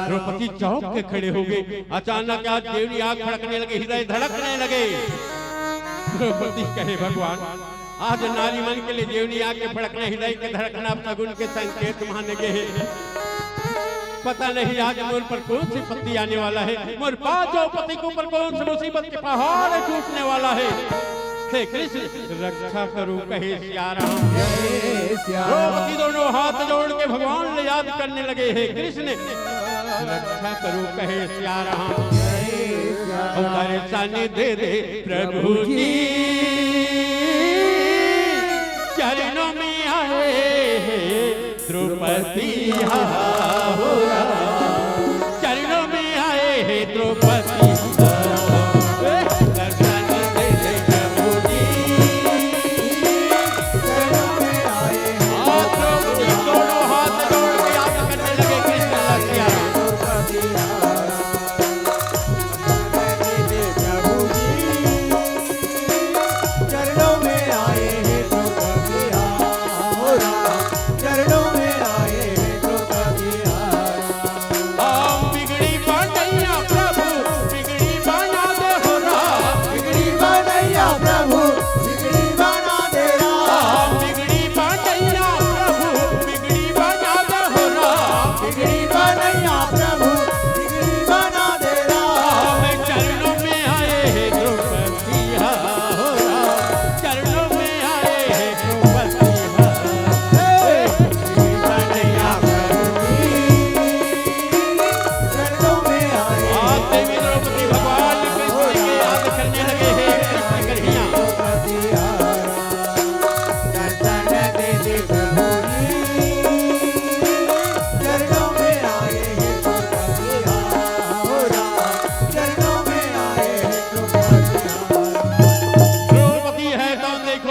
द्रौपदी चौंक के खड़े हो गए। अचानक आज देवनी आग फड़कने लगे, हृदय धड़कने लगे। द्रौपदी कहे भगवान आज नारी मन के लिए देवनी आग के फड़कने हृदय के धड़कना सगुन के संकेत माने गए। पता नहीं आज मोर पर कौन सी पत्ती आने वाला है, मोर पांच द्रौपदी के ऊपर कौन सी मुसीबत के पहाड़ टूटने वाला है। हे कृष्ण रक्षा करो कहे सिया राम। द्रौपदी दोनों हाथ जोड़ के भगवान ने याद करने लगे। हे कृष्ण रक्षा करो कहे सिया राम। दर्शन दे दे प्रभु जी चरणों में आए द्रौपदी चरणों में आए है द्रौपदी।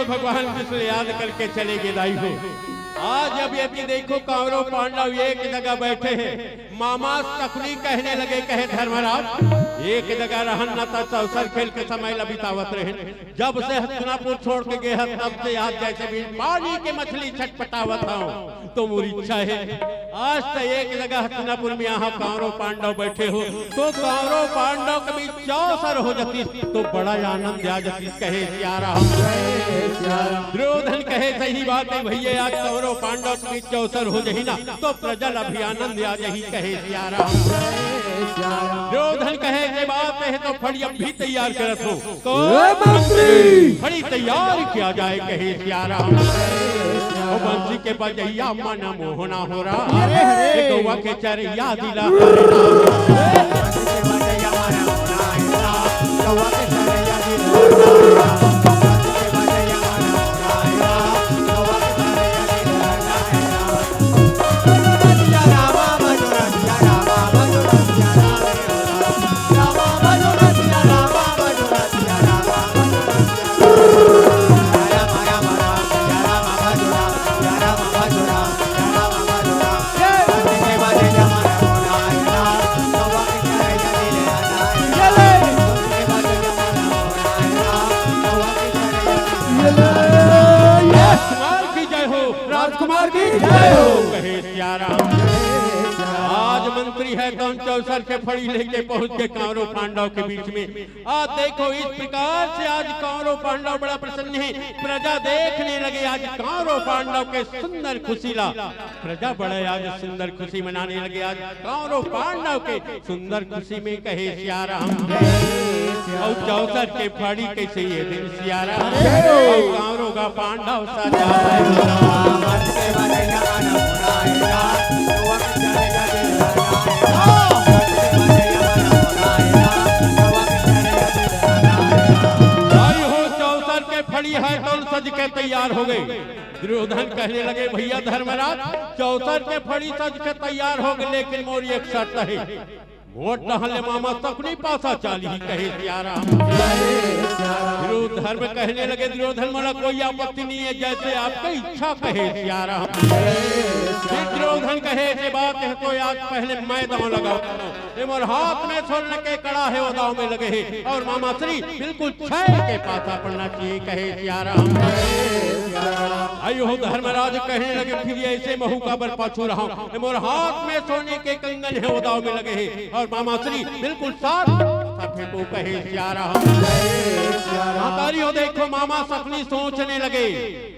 भगवान कृष्ण याद करके चले गए दाई हो। आज अब ये भी देखो कौरव पांडव एक जगह बैठे हैं। मामा शकुनी कहने लगे कहे धर्मराज एक जगह रहन न था अवसर खेल के समय बितावत रहे। जब से हस्तिनापुर छोड़ के गए तब से आज जैसे भी पानी के मछली छटपटावत हूँ तो मेरी इच्छा है आज तो एक जगह हस्तिनापुर में यहाँ कौरव पांडव बैठे हो तो कौरव पांडव कभी चौसर हो जाती तो बड़ा आनंद आ जाती कहे सिया राम। दुर्योधन कहे सही बात है भैया आज कौरव पांडव कभी चौसर हो जाही ना तो प्रजल अभी आनंद आ जाही कहे सिया राम। दुर्योधन कहे के बात है तो फड़ी अब भी तैयार करत हो फड़ी तैयार किया जाए कहे सिया राम। ओ बंसी के बजैया मन मोहना हो रहा अरे हरे। ए गौवा के चरैया दिला राजकुमार की जय हो। कहे सियाराम आज मंत्री है कौन चौसर के फड़ी लेके पहुंच के कौरव पांडव के बीच में। आज देखो इस प्रकार से आज कौरव पांडव बड़ा प्रसन्न है। प्रजा देखने लगे आज कौरव पांडव के सुंदर खुशीला। प्रजा बड़े आज सुंदर खुशी मनाने लगे आज कौरव पांडव के सुंदर खुशी में। कहे सियाराम और चौसर के फड़ी कैसे ये दिन सियाराम और कौरव का पांडव सजा फड़ी है तो सज के तैयार हो गए। दुर्योधन कहने लगे भैया धर्मराज चौसर के फड़ी सज के तैयार हो गए, लेकिन मोरी एक शर्त है वोट टहले मामा तकनी पासा चाली ही। कहे सियाराम धर्म कहने लगे दुर्योधन मला कोई आपत्ति नहीं है, जैसे आपकी इच्छा। कहे सियाराम दुर्योधन कहे से बात है तो आज पहले मैं दांव लगाऊं। मोर हाथ में सोने के कड़ा है वो दांव में लगे है और मामा श्री बिल्कुल छह के पासा पड़ना चाहिए। कहे सियाराम अयो धर्मराज कहने लगे फिर ऐसे महू का बर पाछू रहा हूं। मोर हाथ में सोने के कंगन है वो दांव में लगे है और मामा श्री बिल्कुल साथ फेंको। कहे सियाराम हो देखो मामा सपनी सोचने लगे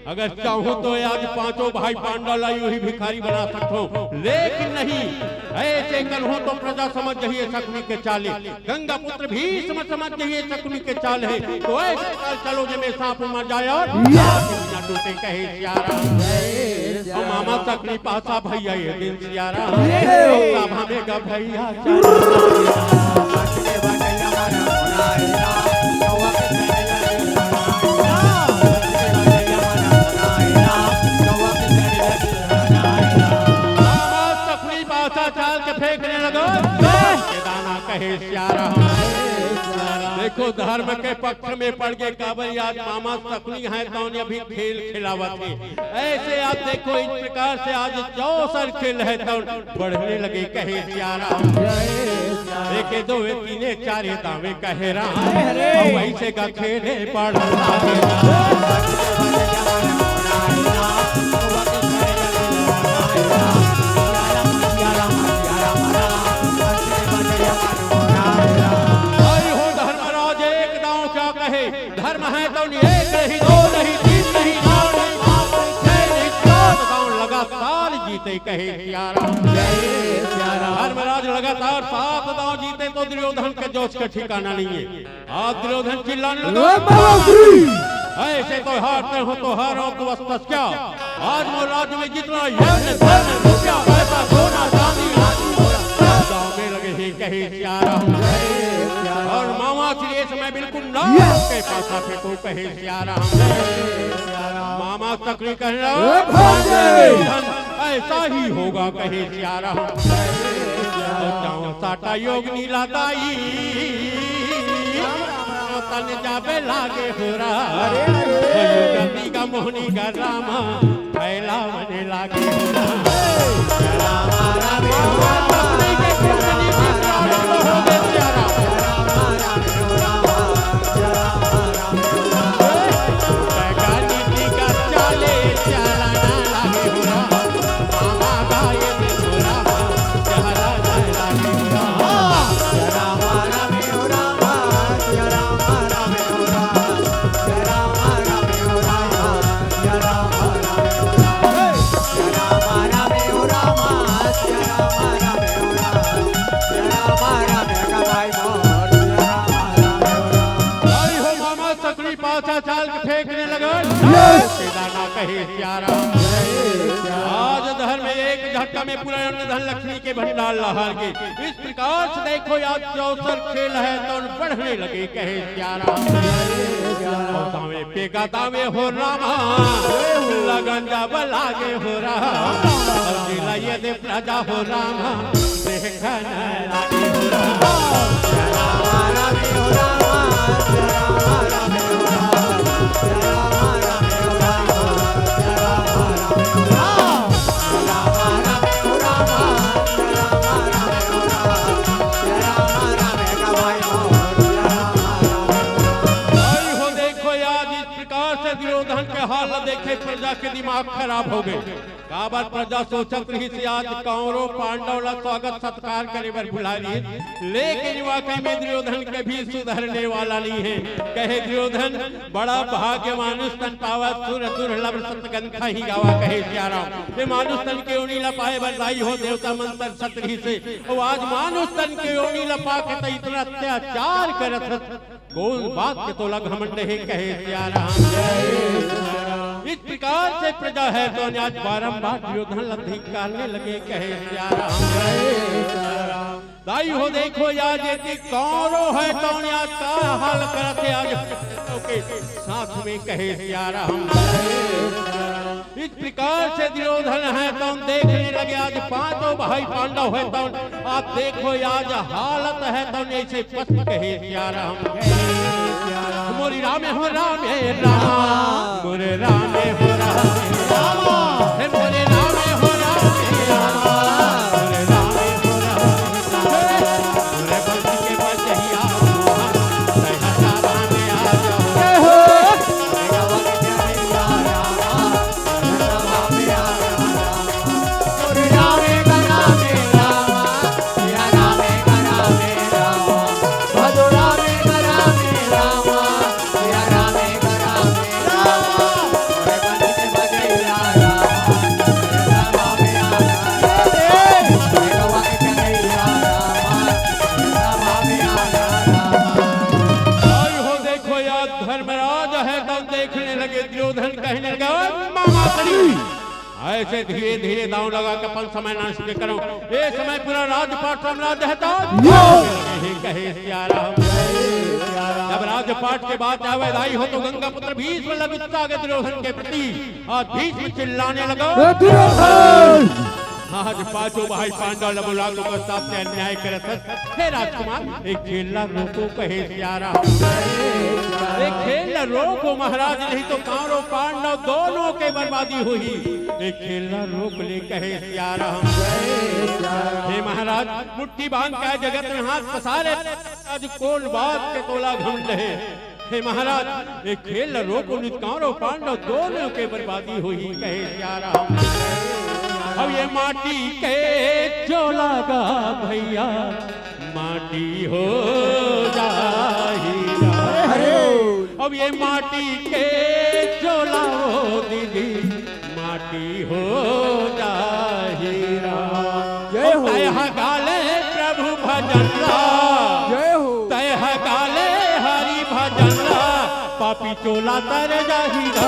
अगर चाहूं तो आज पांचों भाई पांडव लायू ही भिखारी बना सकता हूं, लेकिन नहीं ऐसे कलहों तो प्रजा समझ जाइए शकुनी के चाले। गंगा पुत्र भीष्म समझ जाइए शकुनी के चाल है तो ऐसे चाल चलो जो में सांप मर जाए और न टूटे। कहे सियाराम मामा शकुनी पासा भैया ये दिन सियाराम सभा में गा भैया चाल के फेंकने लगो दाना। कहे सियाराम देखो धर्म के पक्ष में पड़ गए काबर आज मामा शकुनी है तो अभी खेल खिलावत है। ऐसे आप देखो इस प्रकार से आज चौसर खेल है तो बढ़ने लगे। कहे सियाराम देखे दो तीने चारे दावे कहे राम वैसे का खेले पड़ धर्म है तो एक नहीं दो नहीं तीन नहीं चार नहीं पांच छह नहीं सात गांव लगातार जीते। कहे सियाराम धर्मराज लगातार 7 गांव जीते तो दुर्योधन के जोश का ठिकाना नहीं है। आज दुर्योधन चिल्लाने लगा ऐसे तो हारते हो तो हारो तो बस क्या। आज मोर राज्य में जितना यज्ञ धन रुपया पैसा सोना चांदी गांव में लगे ही। कहे सियाराम और मामा श्री समय बिल्कुल ना के पासा फेंको। कहे सियाराम मामा तकरी कहना ऐसा ही होगा। कहे सियाराम साटा योग नीलादाई तन जाबे लागे होरा गति का मोहनी का रामा फैला बने लागे पाछा चाल के फेंकने लगा दाना कहे प्यारा। आज धर्म में एक झटका में पूरा अन्न धन लक्ष्मी के भंडार लहार के। इस प्रकार से देखो आज चौसर खेल है तो बढ़ने लगे कहे प्यारा। दावे पे का दावे हो रामा लगन जब लागे हो रहा ये दे प्रजा हो रामा देखन लागे हो रहा। हाल देखे प्रजा के दिमाग खराब हो गए। काबर प्रजा सोचत रही से आज कौरव पांडव ला स्वागत सत्कार करे बर बुला लिए, लेकिन वाकई में दुर्योधन के भी सुधरने वाला नहीं है। कहे दुर्योधन बड़ा भाग्य मानुष तन पावा सुर दुर्लभ सतगंधा ही गावा कहे प्यारा। ये मानुष तन के ओनी ला पाए बधाई हो देवता मंत्र सतही से। और आज मानुष तन के ओनी ला पाके तो इतना अत्याचार करत कौन बात के तो लग घमंड है कहे प्यारा। इस प्रकार से प्रजा है तो आज बारंबार दुर्योधन धिक्कारने लगे कहे प्यारा। दाई हो देखो आज यदि कौरव है तो आज का हाल करते आज के साथ में कहे प्यारा। इस प्रकार से दुर्योधन है तो देखने लगे आज पांचों भाई पांडव है तो आप देखो आज हालत है तो ऐसे पस्त कहे प्यारा। मोरी रामे हो रामे राम मोरे रामे हो रामे राम मोरे रामे हो रामे राम मोरे रामे हो रामे मोरे बंसी के बजहिया सहसा रामे आ जाओ ऐसे धीरे धीरे दांव लगा के अपन समय नाश करो। ये समय पूरा राजपाट साम्राज्य है तो कहे प्यारा। जब राजपाट के बाद जावे दाई हो तो गंगा पुत्र भीष्म लग के दुर्योधन के प्रति और भीष्म चिल्लाने लगा। आज पांचों भाई पांडव बुला को प्रस्ताव से अन्याय करत हे राजकुमार एक खेलना रोको कहे प्यारा। एक खेलना रोको महाराज नहीं तो कौरव पांडव दोनों के बर्बादी हुई। एक खेलना रोक ले कहे प्यारा। हे महाराज मुट्ठी बांध के जगत में हाथ पसारे आज कौन बात के तोला घमंड है। हे महाराज एक खेल रोको कौरव पांडव दोनों के बर्बादी हुई कहे प्यारा। अब ये माटी के चोला का भैया माटी हो जाएगा। अब ये माटी के चोला हो दीदी माटी हो जाएगा। तय गाले प्रभु भजन तय गाले हरि भजन पापी चोला तर जाएगा।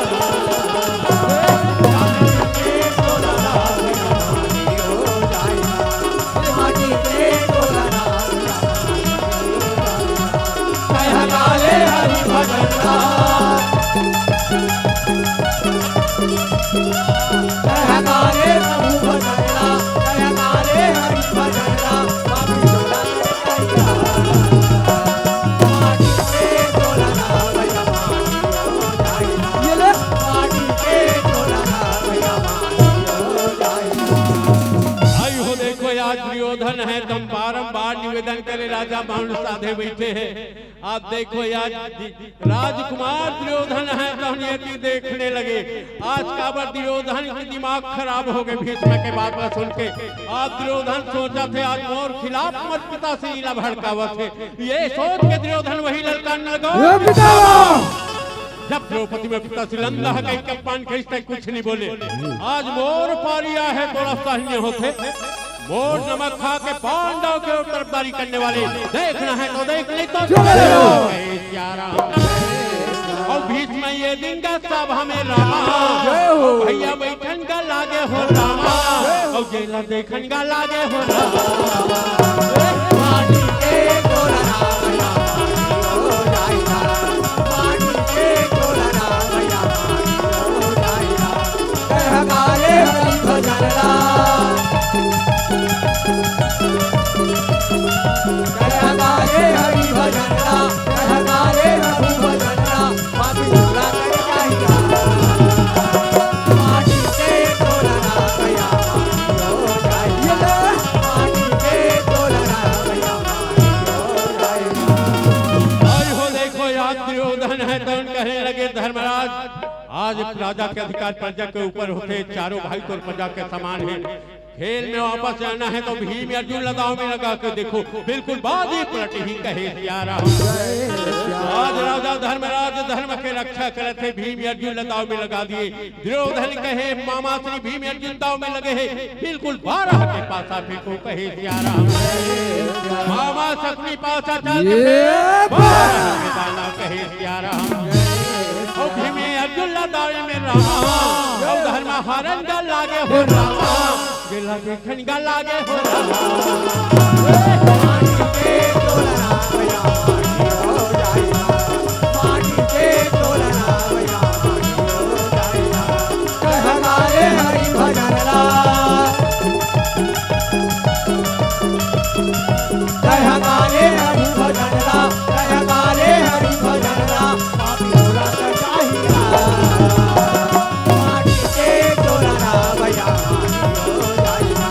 दुर्योधन है तुम बारंबार निवेदन करे राजा बाण साधे बैठे हैं। आप देखो आज राजकुमार दुर्योधन है तो नियति देखने लगे। आज का बार दुर्योधन के दिमाग खराब हो गए भीष्म के बात में सुन के। आज दुर्योधन सोचा थे आज मोर खिलाफ मत पिता से नीला भड़कावत है। ये सोच के दुर्योधन वही ललकारने लगा। जब द्रौपदी में पिता सिलंदा है कहीं कप्पान कहीं कुछ नहीं बोले। आज मोर पारिया है थोड़ा सही होते मोर नमक खा के पांडव के तरफदारी करने वाले देखना है तो देख नहीं तो और ये दिन का सभा में रामा जय हो। भैया बैठन का लागे हो रामा और जेला देखन का लागे हो रामा माटी के तोलना भैया माटी हो जाइला माटी के तोलना भैया माटी हो जाइला कह गाले हरि भजनला कह गाले हरि भजनला कह गाले रघु भजनला माटी पूरा कर जाइला माटी के तोलना भैया माटी हो जाइला माटी के तोलना भैया माटी हो जाइला आज हो देखो याद दुर्योधन है तो कहने लगे धर्मराज आज राजा के अधिकार प्रजा के ऊपर होते चारों भाई तो प्रजा के समान है खेल में वापस जाना है तो भीम अर्जुन लगाओ में लगा के देखो बिल्कुल बाजी पलट ही कहे सियारा आज राजा धर्मराज धर्म के रक्षा करे थे भीम अर्जुन लगाओ में लगा दिए दुर्योधन कहे मामा श्री भीम अर्जुन दाव में लगे है बिल्कुल 12 के पासा फेंको कहे सियारा मामा सकनी पासा चल के 12 के दाना कहे सियारा ओ भीम अर्जुन दाव में रामा और धर्म हरण का लागे हो रामा दिला देखन का लागे हो रामा माटी के तोलना भैया माटी हो जाइला माटी के तोलना भैया माटी हो जाइला कह गाले हरि भजनला कह गाले हरि भजनला कह गाले हरि भजनला माटी पूरा कर जाइला माटी के तोलना भैया माटी हो जाइला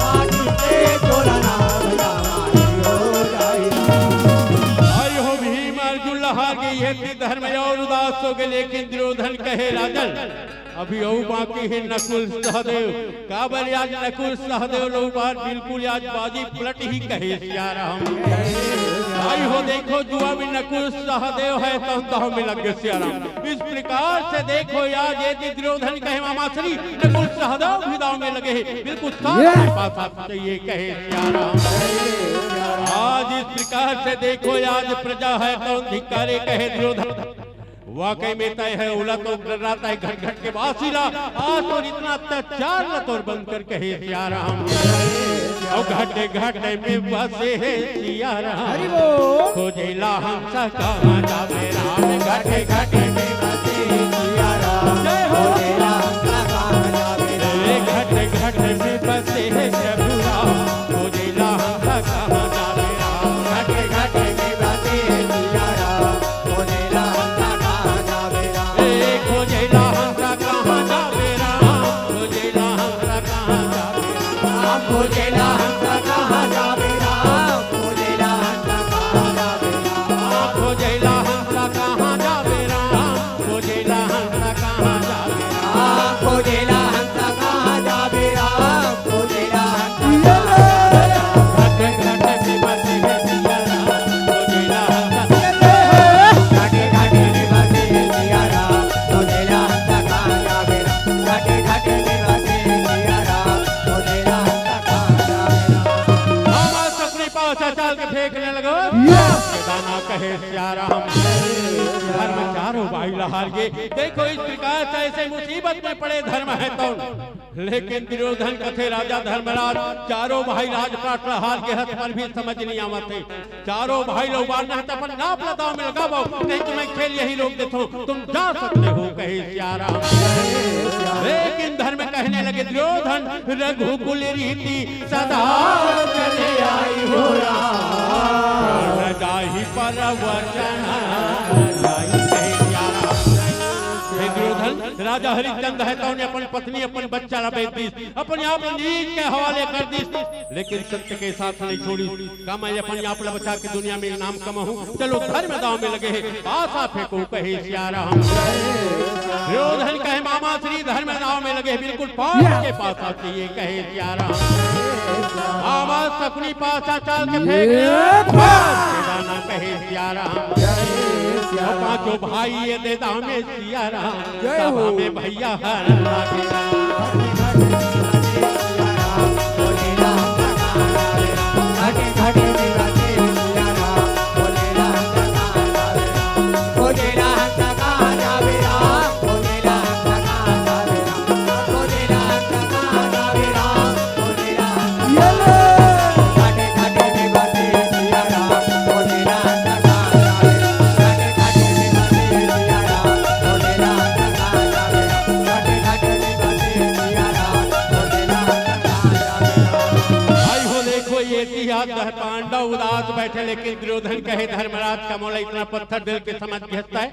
माटी के तोलना भैया माटी हो जाइला आई हो भीम अर्जुन लहा गई है कि धर्म और उदास हो गए लेकिन दुर्योधन कहे राजन अभी और बाकी है नकुल सहदेव काबल आज नकुल सहदेव लोग बात बिल्कुल आज बाजी पलट ही कहे सियारा आई हो देखो जुआ में नकुल सहदेव है तो दाव में लग गए सियारा इस प्रकार से देखो आज ये दुर्योधन कहे मामा श्री नकुल सहदेव भी दाव में लगे हैं बिल्कुल साथ पास आप चाहिए कहे सियारा आज इस प्रकार से देखो आज प्रजा है कौन धिक्कारे कहे दुर्योधन वाकई में तय है उला तो डराता है घट घट के वासीला आज तो इतना अत्याचार न तो बंद कर कहे सियारा और घटे घटे में बसे है सियारा खोजेला हंसा कहाँ जावे राम घटे घटे में बसे सियारा खोजेला हंसा कहाँ जावे राम घटे घटे में बसे है प्रभु राम खोजेला हंसा कहाँ जावे राम घटे घटे में बसे सियारा खोजेला खोजेला हंसा कहाँ जावे राम खोजेला हंसा कहाँ जावे राम खोजेला हंसा कहाँ जावे राम खोजेला हंसा कहाँ जावे राम खोजेला हंसा कहाँ जावे राम खोजेला हंसा कहाँ जावे राम खोजेला हंसा कहाँ जावे राम खोजेला हंसा घटे घटे में बसे है सियारा खोजेला हंसा घाटे घाटे में बसे सियारा खोजेला हंसा कहाँ जावे राम घाटे घाटे में बसे सियारा खोजेला हंसा कहाँ जावे राम मामा सपने पास चाल के फेंकने लगो दाना कहे सियारा धर्म चारों भाई लहार गए देखो इस प्रकार से ऐसे मुसीबत में पड़े धर्म है तो लेकिन दुर्योधन कथे राजा धर्मराज चारों भाई राजपाट लहार के हथ पर भी समझ नहीं आवत है चारों भाई लोग मारना है तो अपन नाप लगाओ में लगाओ नहीं तो मैं खेल यही रोक देता हूँ तुम जा सकते हो कहे सियारा लेकिन धर्म कहने लगे दुर्योधन रघुकुल रीति सदा चले आई हो राम जाहि पर वचन जाहि कहे सियारा दुर्योधन राजा हरिश्चंद्र है तो उन्हें अपन पत्नी अपन बच्चा बेच दी अपने आप नीच के हवाले कर दी लेकिन सत्य के साथ नहीं छोड़ी का मैं अपने आप बचा के दुनिया में नाम कमाऊं चलो धर्म दाव में लगे है आशा फेंको कहे सियारा दुर्योधन कहे मामा श्री धर्म दाव में लगे बिल्कुल पास के पास आती है कहे सियारा मामा सपनी पासा चाल के फेंक दाना कहे सियारा पांचों भाई ये दे दामे सियारा सभा में भैया हर लागे खोजेला हंसा कहाँ जावे बैठे, लेकिन दुर्योधन कहे धर्मराज का मौला इतना पत्थर दिल के समझ घेसता है,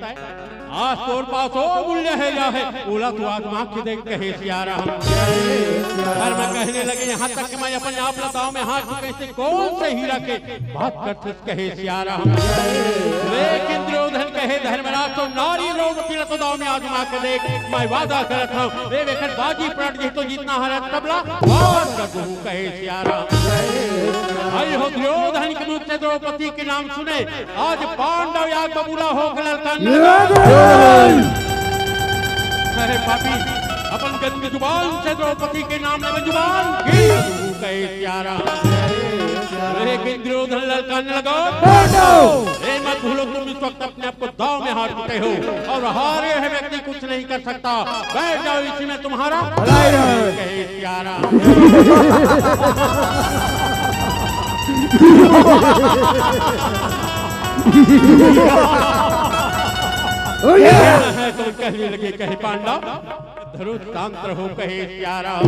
आज तोर पास ओ मूल्य है या है, बोला तू आत्मा के देख कहे सिया राम। धर्म कहने लगे यहाँ तक कि मैं अपने आप लताओं में हाथ कैसे कौन से हीरा के बात करते कहे सिया राम। लेकिन दुर्योधन कहे धर्मराज तो नारी द्रौपदी लताओं में आजमा के देख, मैं वादा करता हूँ वे वेखन बाजी पलट गई तो जितना हरा तबला वाद कर दूं कहे सिया राम। आई हो दुर्योधन के मुख से द्रौपदी के नाम सुने, आज पांडव याग बबूला होकर अरे पापी अपन गंदी जुबान से द्रौपदी के नाम में जुबान की कहे सिया राम। लेकिन दुर्योधन ललकाने लगा, मत भूलो तुम इस वक्त अपने आप को दांव में हाथ उठे हो और हारे है व्यक्ति कुछ नहीं कर सकता, बैठ जाओ इसी में तुम्हारा कहे सिया राम। तुम कहने लगे कहे पांडव धनुषांत्र हो कहे सिया राम।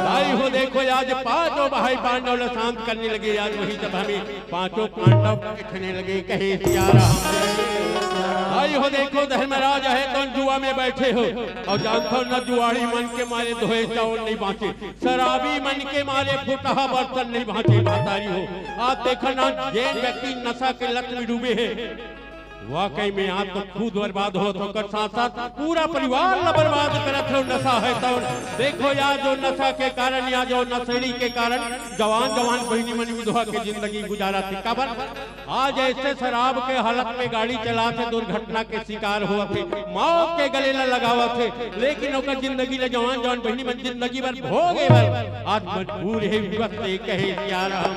भाई हो देखो आज पांचों भाई पांडव शांत करने लगे, आज वही जब हमें पांचों पांडव बैठने लगे कहे सिया राम। भाई हो देखो धर्मराज है तो जुआ में बैठे हो और जानते हो न जुआड़ी मन के मारे धोए चावल नहीं बांचे, शराबी मन के मारे फुटहा बर्तन नहीं बांचे। महतारी हो आज देखो ना जैन व्यक्ति नशा के लत में डूबे हैं, वाकई में आप तो खुद बर्बाद हो तो कर साथ साथ पूरा परिवार न बर्बाद करत हो। नशा है तो देखो यार जो नशा के कारण या जो नशेड़ी के कारण जवान जवान बहनी मनी विधवा की जिंदगी गुजारा थी कबर, आज ऐसे शराब के हालत में गाड़ी चला थे दुर्घटना के शिकार हुआ थे, मौत के गले न लगावा थे, लेकिन ओकर जिंदगी ले जवान जवान बहनी मन जिंदगी भर भोगे आज मजबूर है विवश कहे सिया राम।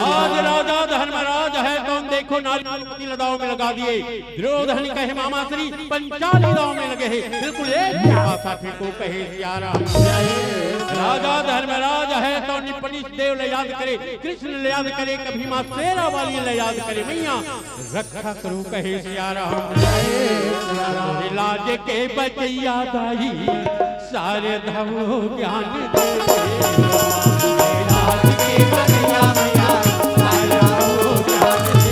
आज राजा धर्मराज है तो देखो नारी लदाओं में लगा दिए, दुर्योधन कहे मामा श्री 45 दांव में लगे हैं, बिल्कुल एक साथी को कहे सिया राम। राजा धर्मराज है तो निपनिस देव ले याद करे, कृष्ण ले याद करे, कभी मां शेरा वाली ले याद करे, मैया रक्षा करो कहे सिया राम। लाज के बचैया दाई सारे धवो ज्ञान दे, लाज के बचैया मैया सारे धवो ज्ञान दे,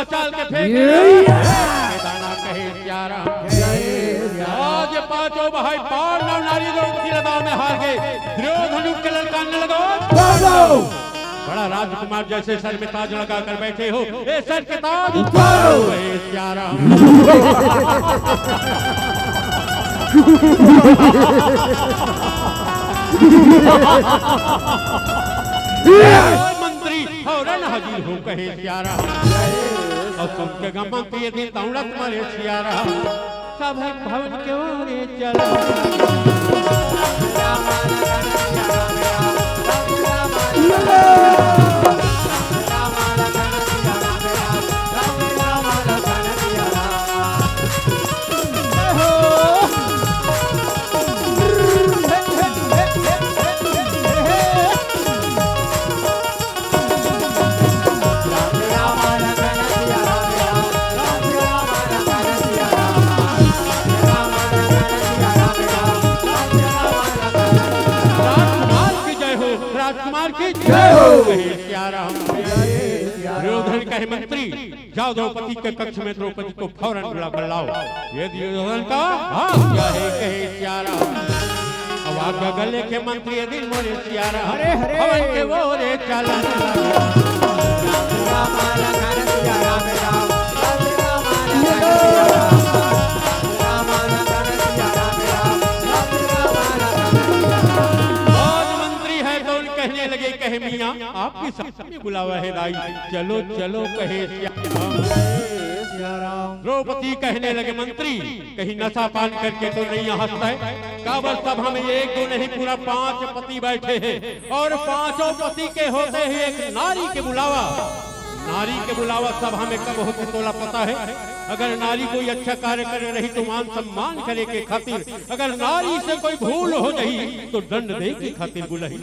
चल के फेंक दाना कहे सिया राम। आज पांचों भाई पांडव नारी द्रौपदी लदाओं में हार गए, दुर्योधन के ललकाने लगा, बड़ा राजकुमार जैसे सर में ताज लगा कर बैठे हो, ए सर के ताज उतारो कहे सिया राम। मंत्री फौरन हाजिर हो कहे सिया राम, और सुन के मंत्री यदि तौड़त मरे सिया राम, सब भवन के ओरे चला। राजकुमार की जय हो सिया राम। दुर्योधन कहे मंत्री जाओ द्रौपदी के कक्ष में द्रौपदी को फौरन बुला कर लाओ। ये दुर्योधन का क्या है कहे सिया राम। अब आगे गले के मंत्री दिन मोरे सिया राम, हवन के वो रे चला राम लखन सिया राम राम राम लखन सिया राम राम लखन सिया राम राम राम लखन सिया राम। आज मंत्री है तो कहने लगे कहे मियाँ आपकी सभा में बुलावा है दाई, चलो चलो कहे सिया राम। द्रौपदी कहने लगे मंत्री कहीं नशा पान करके तो नहीं हंसता है? काबर सभा में एक दो नहीं पूरा 5 पति बैठे हैं और 5 पति के होते ही एक नारी के बुलावा। नारी के बुलावा सभा में कब होते तोला पता है? अगर नारी कोई अच्छा कार्य कर रही तो मान सम्मान करे के खातिर, अगर नारी से कोई भूल हो रही तो दंड दे के खातिर बुलाई,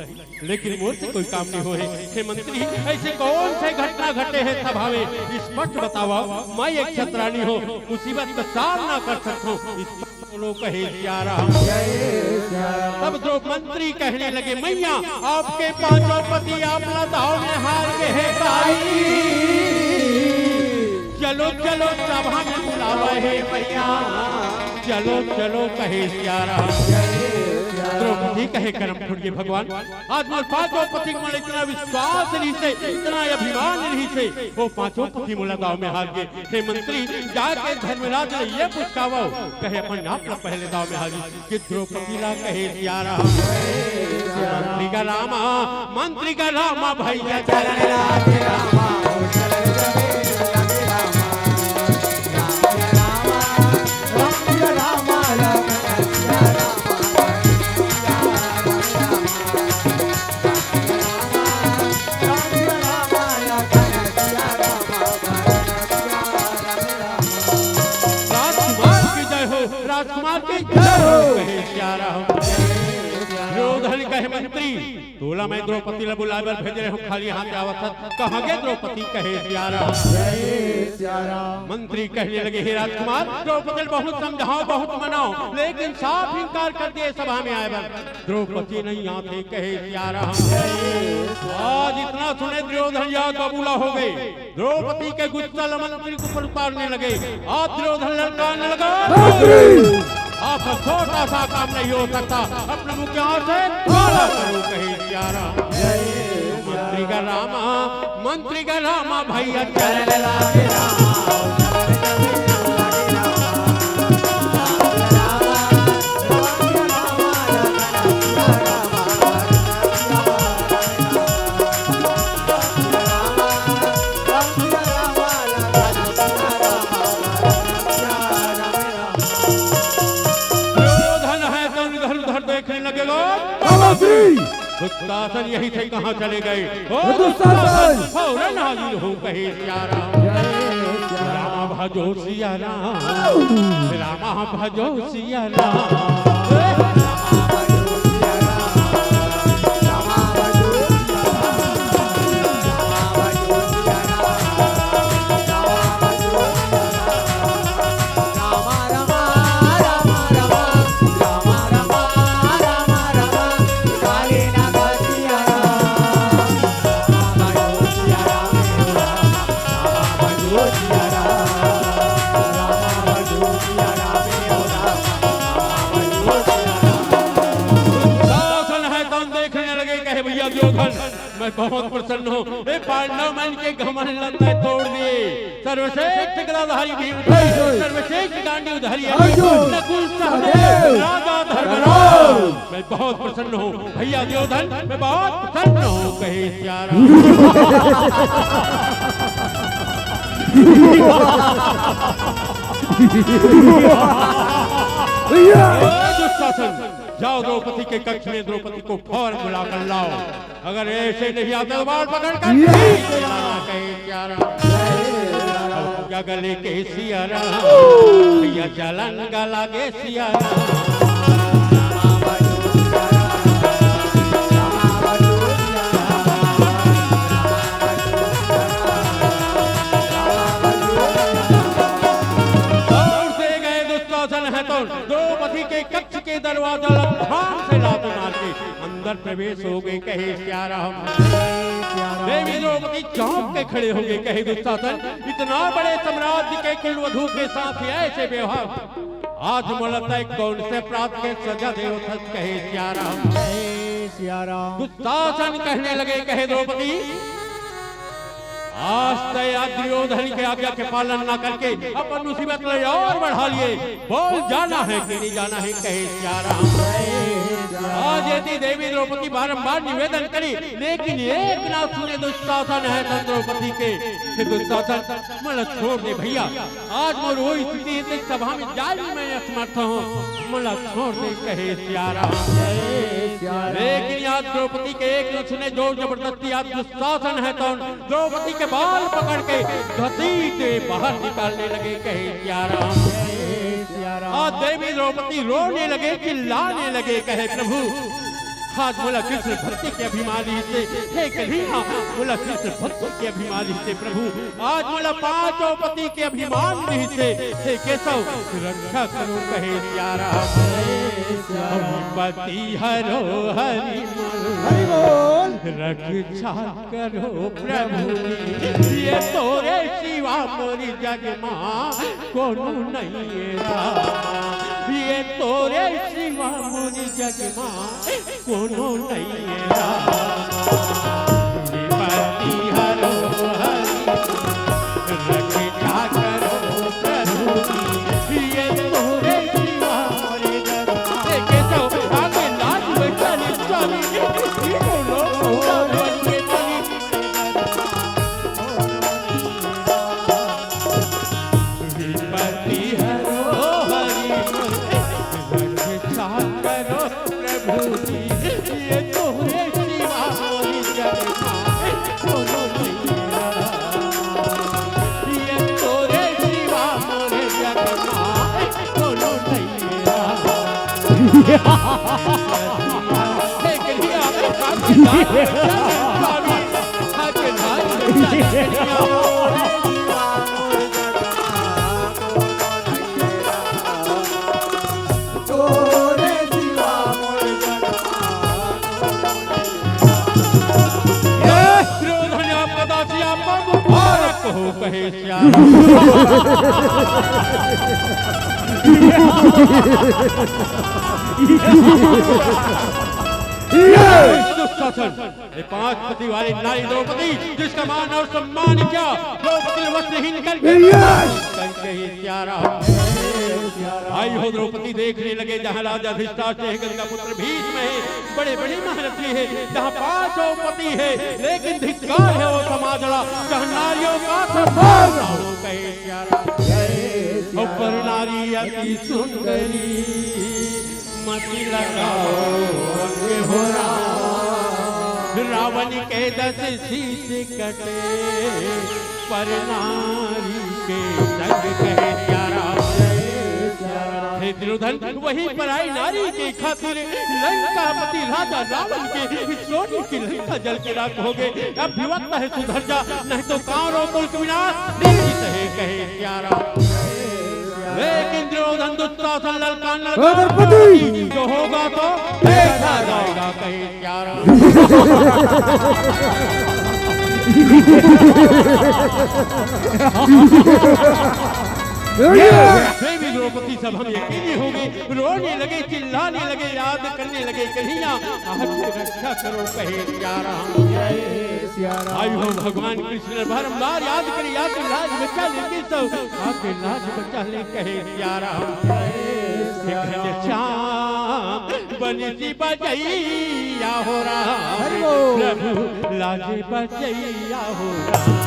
लेकिन मोर से कोई काम नहीं हो रहे। हे मंत्री ऐसे कौन से घटना घटे हैं सभा में, स्पष्ट बतावा। मैं एक क्षत्राणी हो, मुसीबत का सामना कर सकता हूँ, लोग कहे सिया राम। तब जो मंत्री कहने लगे मैया आपके 5 पति अपना दाव में हार के है ताई, चलो चलो सभा में बुलावा है मैया, चलो चलो कहे सिया राम। द्रौपदी कहे कर्म फुटिए भगवान, आज मोर 5 पति मोला इतना विश्वास नहीं से, इतना अभिमान नहीं से, वो 5 पति मोला दाव में हार गए। हे मंत्री जाके धर्मराज ने ये पुछकावो कहे अपन आप लोग पहले दाव में हारी कि द्रौपदी ला कहे सिया राम। मंत्री का रामा भैया चरण राधे रामा राजकुमार की जय हो कहे सिया राम। दुर्योधन कहे मंत्री तोला मैं द्रौपदी ला बुलावर भेज रहे हूँ, खाली हाथ आवत कहाँ गए द्रौपदी कहे सिया राम। मंत्री कहने लगे हे राजकुमार द्रौपदी बहुत समझाओ बहुत मनाओ, लेकिन साफ इंकार कर दिए सभा में आए बार द्रौपदी नहीं आते कहे सिया राम। आज इतना सुने दुर्योधन या कबूला हो गए, द्रौपदी के गुस्सा मंत्री को ऊपर उतारने लगे। आज दुर्योधन लड़काने लगा आप छोटा सा काम नहीं हो सकता, अपने मुख से काला करो कहे सिया राम। मंत्री का रामा भैया चरण लागे दुशासन यही थे कहाँ चले गए? फौरन हाजिर हो कहे सिया राम। रामा भजो सिया राम, रामा भजो सिया राम। मैं बहुत प्रसन्न हूँ, पांडव मन के घमंड लंका तोड़ दिए, सर्वश्रेष्ठ गदाधारी भीम, सर्वश्रेष्ठ गांडी उधारी नकुल सहदेव राजा धर्मराज। मैं बहुत प्रसन्न हूँ भैया दुर्योधन, मैं बहुत प्रसन्न हूँ कहे सिया राम। दुशासन जाओ द्रौपदी के कक्ष में द्रौपदी को फौरन बुलाकर लाओ, अगर ऐसे नहीं आता तो बाल पकड़ कर कहे सिया राम। क्या गले के सिया राम, भैया जलन गला गे सिया राम। द्रौपदी के कक्ष के दरवाजा लंघन से लात मार के अंदर प्रवेश हो गए कहे सिया राम। देवी द्रौपदी चौंक के खड़े हो गए कहे दुशासन, इतना बड़े साम्राज्य के कुलवधू के साथ ऐसे व्यवहार, आज मुलता कौन से प्राप्त के सजा देव कहे सिया राम। दुशासन कहने लगे कहे द्रौपदी आज तया दुर्योधन के आज्ञा के पालन न करके अपन मुसीबत ले और बढ़ा लिए। बोल जाना है कि नहीं जाना है, कहे सियाराम। आज यदि देवी द्रौपदी बारंबार निवेदन करी, लेकिन एक ना सुने दुशासन है तन द्रौपदी के। दुशासन मला छोड़ दे भैया, आज मोर वो स्थिति है सभा में जाने में असमर्थ हूँ, मला छोड़ दे, कहे सियाराम। लेकिन आज द्रौपदी के एक न सुने, जोर जबरदस्ती आज दुशासन है तो द्रौपदी के बाल पकड़ के घसीटे बाहर निकालने लगे, कहे सियाराम। आज देवी द्रौपदी रोने लगे, चिल्लाने लगे, कहे प्रभु आज बोला कृष्ण भक्ति के अभिमानी से, हे कन्हैया बोला कृष्ण भक्ति के अभिमानी से प्रभु, आज बोला पांचों पति के अभिमान से, हे केशव रक्षा करो, कहे सियाराम। पति हरो हरि बोल, रक्षा करो प्रभु, ये तोरे शिवा मोरी जग मां कोनो नहीं है रामा, ये तोरे शिवा मोरी जग मां कोनो नहीं है रामा। पति हरो हरि रक्षा करो प्रभु, ये तोरे शिवा मोरी जग मां। केशव आगे लाज बैठा स्वामी, कहे सियाराम। पांच पति वाली नारी द्रौपदी, जिसका मान और सम्मान किया, द्रौपदी वस्त्रहीन करके आई हो। द्रौपदी देखने लगे जहाँ राजा धृतराष्ट्र का पुत्र भीष्म है, बड़े बड़े महारथी है, जहाँ पांचों पति है, लेकिन धिक्कार है वो समाजड़ा, जहाँ नारियों का कहे ऊपर नारी अति सुंदरी, मति लगाओ हो रावण के 10 शीश कटे, पर नारी के संग कहे सियाराम। दुर्योधन वही पराई नारी के खातिर लंका पति राजा रावण के सोने की लंका जल के राख हो गए। अब विवक्त है सुधर जा, नहीं तो कांरो कुल विनाश निश्चित है, कहे सियाराम। लेकिन दुर्योधन दुशासन ललकान जो होगा तो देखा जाएगा, कहे सियाराम। देवी द्रौपदी सब हम यकीनी हो गए, रोने लगे, चिल्लाने लगे, याद करने लगे, कन्हैया रक्षा करो, कहे सियाराम। आई हो भगवान कृष्ण बारंबार याद करे, याद लाज बचा ले, सब आके लाज बचा ले, कहे सियाराम। श्याम बंसी बजैया हो राम, प्रभु लाज बजैया हो राम।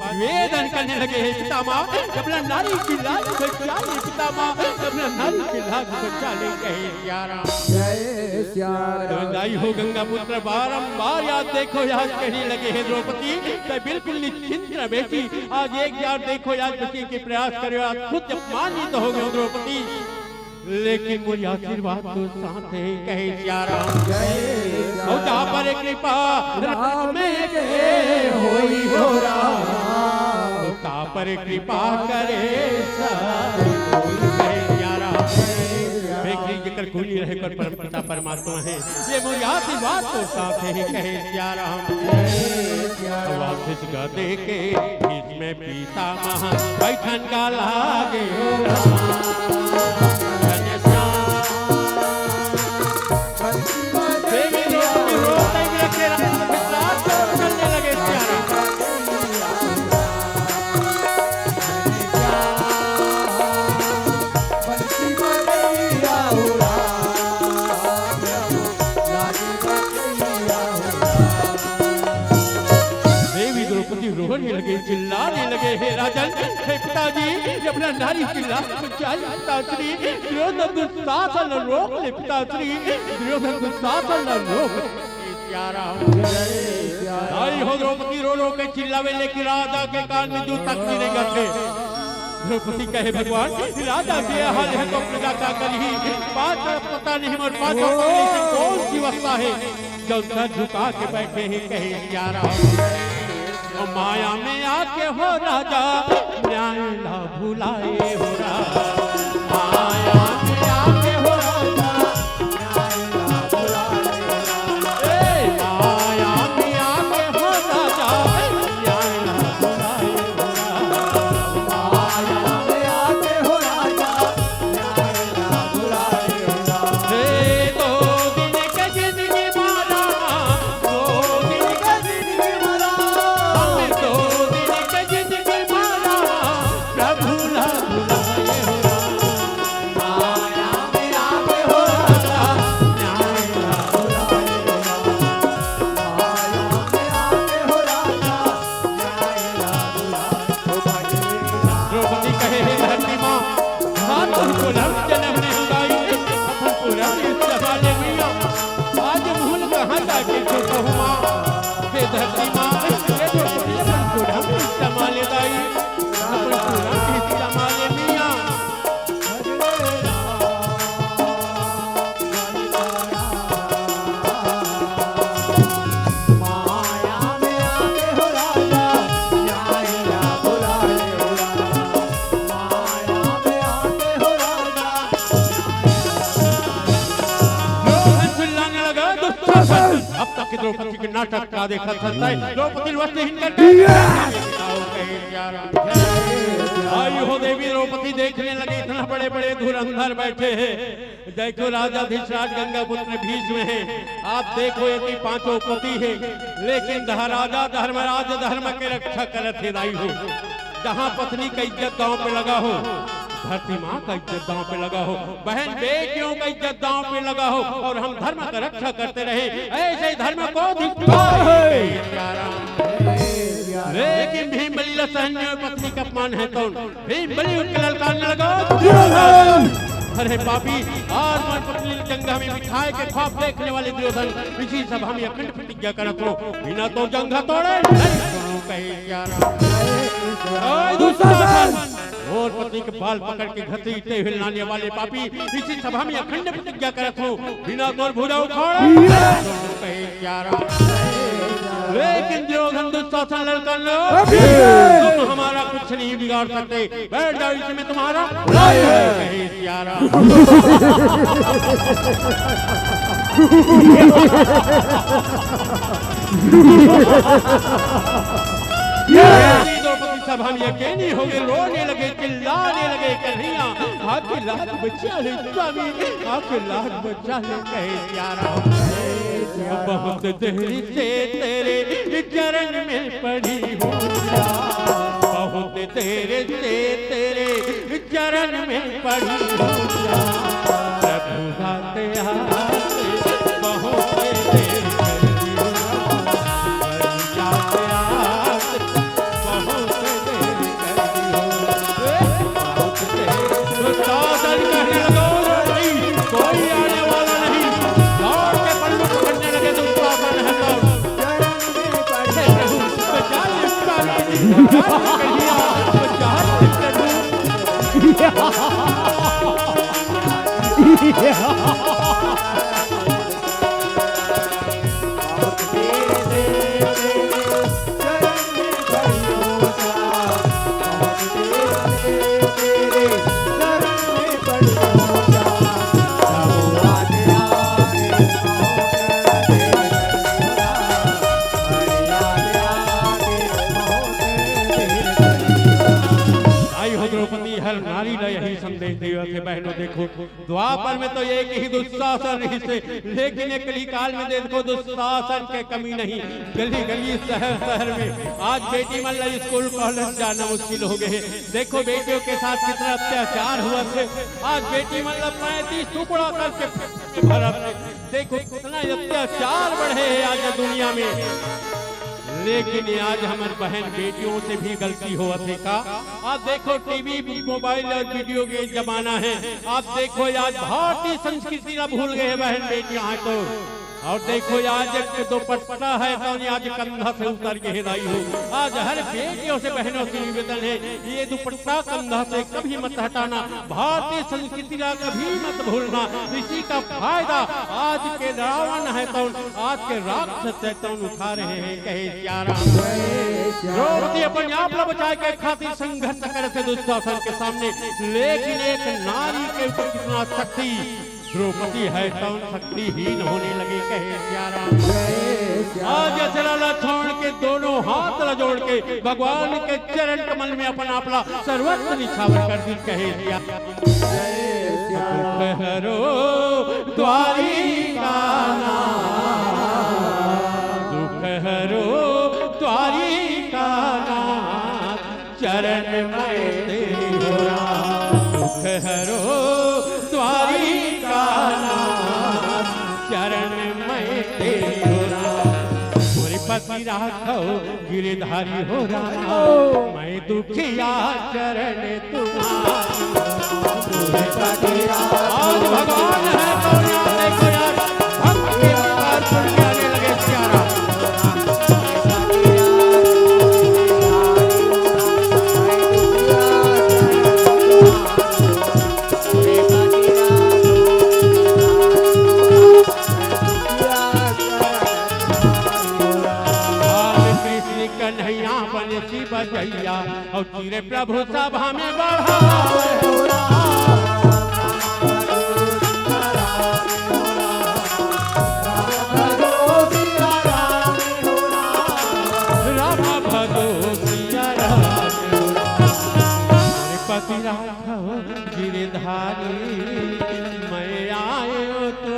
पास निवेदन करने लगे हैं पितामह अपना नारी की लाज बचा ले पितामह अपना नारी की लाज बचा ले कहे सिया राम जय सिया राम। दाई हो गंगा पुत्र बारंबार याद देखो याद कहने लगे हैं द्रौपदी तो बिल्कुल निश्चिंत न बेटी आज एक यार देखो याद बचने के प्रयास करो आज खुद अपमानित हो गए द्रौपदी लेकिन मुझे आशीर्वाद तो साथ है कहे सिया राम जय और जहाँ पर कृपा राम के होई हो राम जहाँ पर कृपा करे कहे सिया राम जेकर कोई रहे पर परम पिता परमात्मा है ये मुझे आशीर्वाद तो साथ है कहे सिया राम वापस गा दे के इसमें पितामह बैठन का लागे हो राम रोने लगे चिल्लाने लगे हे राजन हे पिताजी अपना नारी चिल्ला पिताश्री दुर्योधन दुस्साहस रोक ले पिताश्री दुर्योधन दुस्साहस रोक आई हो द्रौपदी रो रो के चिल्लावे लेकिन राजा के कान में जूं तक नहीं गए द्रौपदी कहे भगवान राजा के हाल है तो प्रजा का करी बात पता नहीं मत पाँचों कौन सी अवस्था है जो सर झुका के बैठे हैं कहे प्यारा माया में आके हो राजा न्याय ना भुलाए हो राजा माया में आके हो राजा न्याय ना भुलाए माया में आके हो राजा न्याय ना भुलाए हो राजा माया में आके हो राजा न्याय ना भुलाए हो राजा दो दिन के जिंदगी मारा दो दिन के जिंदगी मारा धरती माँ ये जो संभाले दाई संभाले मियाँ माया में आके हो राजा न्याय ना भुलाए हो राजा माया में आके हो राजा चिल्लाने लगा दुस्शासन अब तक द्रौपदी के नाटक का देखा था द्रौपदी वस्त्रहीन करके आई हो देवी द्रौपदी देखने लगे इतना बड़े बड़े धुरंधर बैठे हैं देखो राजा धिषराज गंगा पुत्र भीष्म है आप देखो ये पांचों पति है लेकिन राजा धर्मराज धर्म के रक्षा करत हिदाई हो जहाँ पत्नी का इज्जत गांव पे लगा हो धरती माँ का इज्जत दांव पे लगा हो बहन बेटियों का इज्जत दांव पे लगा हो और हम धर्म का रक्षा करते रहे ऐसे धर्म को धिक्कार लेकिन भीम बलि सैन्य पत्नी का अपमान है कौन भीम बलि उसके ललकारने लगा अरे पापी आज मन पत्नी जंगा में बिठाए के ख्वाब देखने वाले दुर्योधन इसी सभा में अखंड प्रतिज्ञा करत हो बिना तो जंगा तोड़े और पत्नी के बाल पकड़ के घसीटते हुए लाने वाले पापी इसी सभा में अखंड प्रतिज्ञा करत हो बिना तोड़ भुजा उखाड़े लेकिन दुर्योधन दुस्शासन लड़कर लो तुम हमारा कुछ नहीं बिगाड़ सकते बैठ जाओ इसमें तुम्हारा कहे सियारा द्रौपदी सभा में अकेली हो गए रोने लगे चिल्लाने लगे कन्हैया आके लाख बचा ले स्वामी आके लाख बचा ले कहे सियारा बहुत देरी से तेरे चरण में पड़ी हूँ बहुत देर से तेरे चरण में पड़ी हूँ प्रभु आते आते बहुत देर कर दी आते आते बहुत कहिया तो चाहत प्रभु द्रौपदी हर नारी ने यही संदेश दिया थे बहनों। देखो द्वापर में तो एक ही दुशासन ही से, लेकिन ये कली काल में देखो दुशासन के कमी नहीं। गली गली शहर शहर में आज बेटी मतलब स्कूल कॉलेज जाना मुश्किल हो गए। देखो बेटियों के साथ कितना अत्याचार हुआ थे। आज बेटी मतलब 35 टुकड़ा करके भारत देखो कितना अत्याचार बढ़े आज दुनिया में। लेकिन आज हमारी बहन बेटियों से भी गलती हो का। आप देखो टीवी मोबाइल और वीडियो के जमाना है। आप देखो आज भारतीय संस्कृति ना भूल गए बहन बेटियां तो। और देखो आज एक दुपट्टा है तो आज कंधा से उतर के हिदाई हो। आज हर बेटियों से बहनों से निवेदन है ये दुपट्टा कंधा से कभी मत हटाना। भारतीय संस्कृति का कभी मत भूलना। इसी का फायदा आज के रावण है तो आज के राक्षस है तो उठा रहे हैं। कहे प्यारा द्रौपदी अपने आप ला बचाए के खातिर संघर्ष करे थे दुशासन के सामने। लेकिन एक नारी के ऊपर कितना शक्ति द्रौपदी है तो शक्तिहीन होने लगे। कहे प्यारा आज चला छोड़ के दोनों हाथ ला जोड़ के भगवान के चरण कमल में अपना अपना सर्वस्व निछावर कर दी। कहे हरो द्वारिका दुख हरो द्वारिका चरण में तेरी हो दुख हरो द्वारिका चरण में तेरी हो मोरे पति राखो गिरधारी हो रहा मैं दुखिया चरण तुम्हारी। आज भगवान है तो यार देखो यार भक्त के द्वार पर जाने लगे प्यारा। बजैया और तेरे प्रभु सभा में बढ़ा राम भगो सिया राम पति राखो गिरधारी मैं आयो तो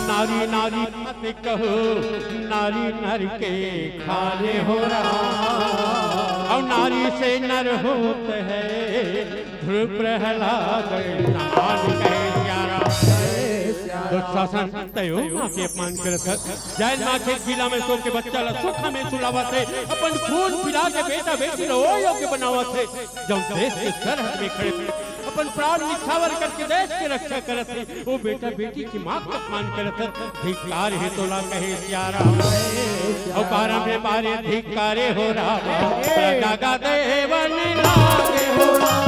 नारी नारी मत कहो नारी नर के खाने हो रहा और नारी से नर होते हैं ध्रुव प्रहलाद नाम कहे प्यारा। दुशासन तयो मां के अपमान करत जैन मां के जिला में सो के बच्चा ला सुखा में सुलावत है अपन खून पिला के बेटा बेटी रो योग्य बनावत है। जब देश के सरहद में खड़े अपन प्राण निछावर करके देश की रक्षा करत है वो बेटा बेटी की मां का अपमान करत है। धिक्कार है तो ला कहे प्यारा और बारह में बारे धिक्कारे हो रहा प्रगा देवन लागे हो रहा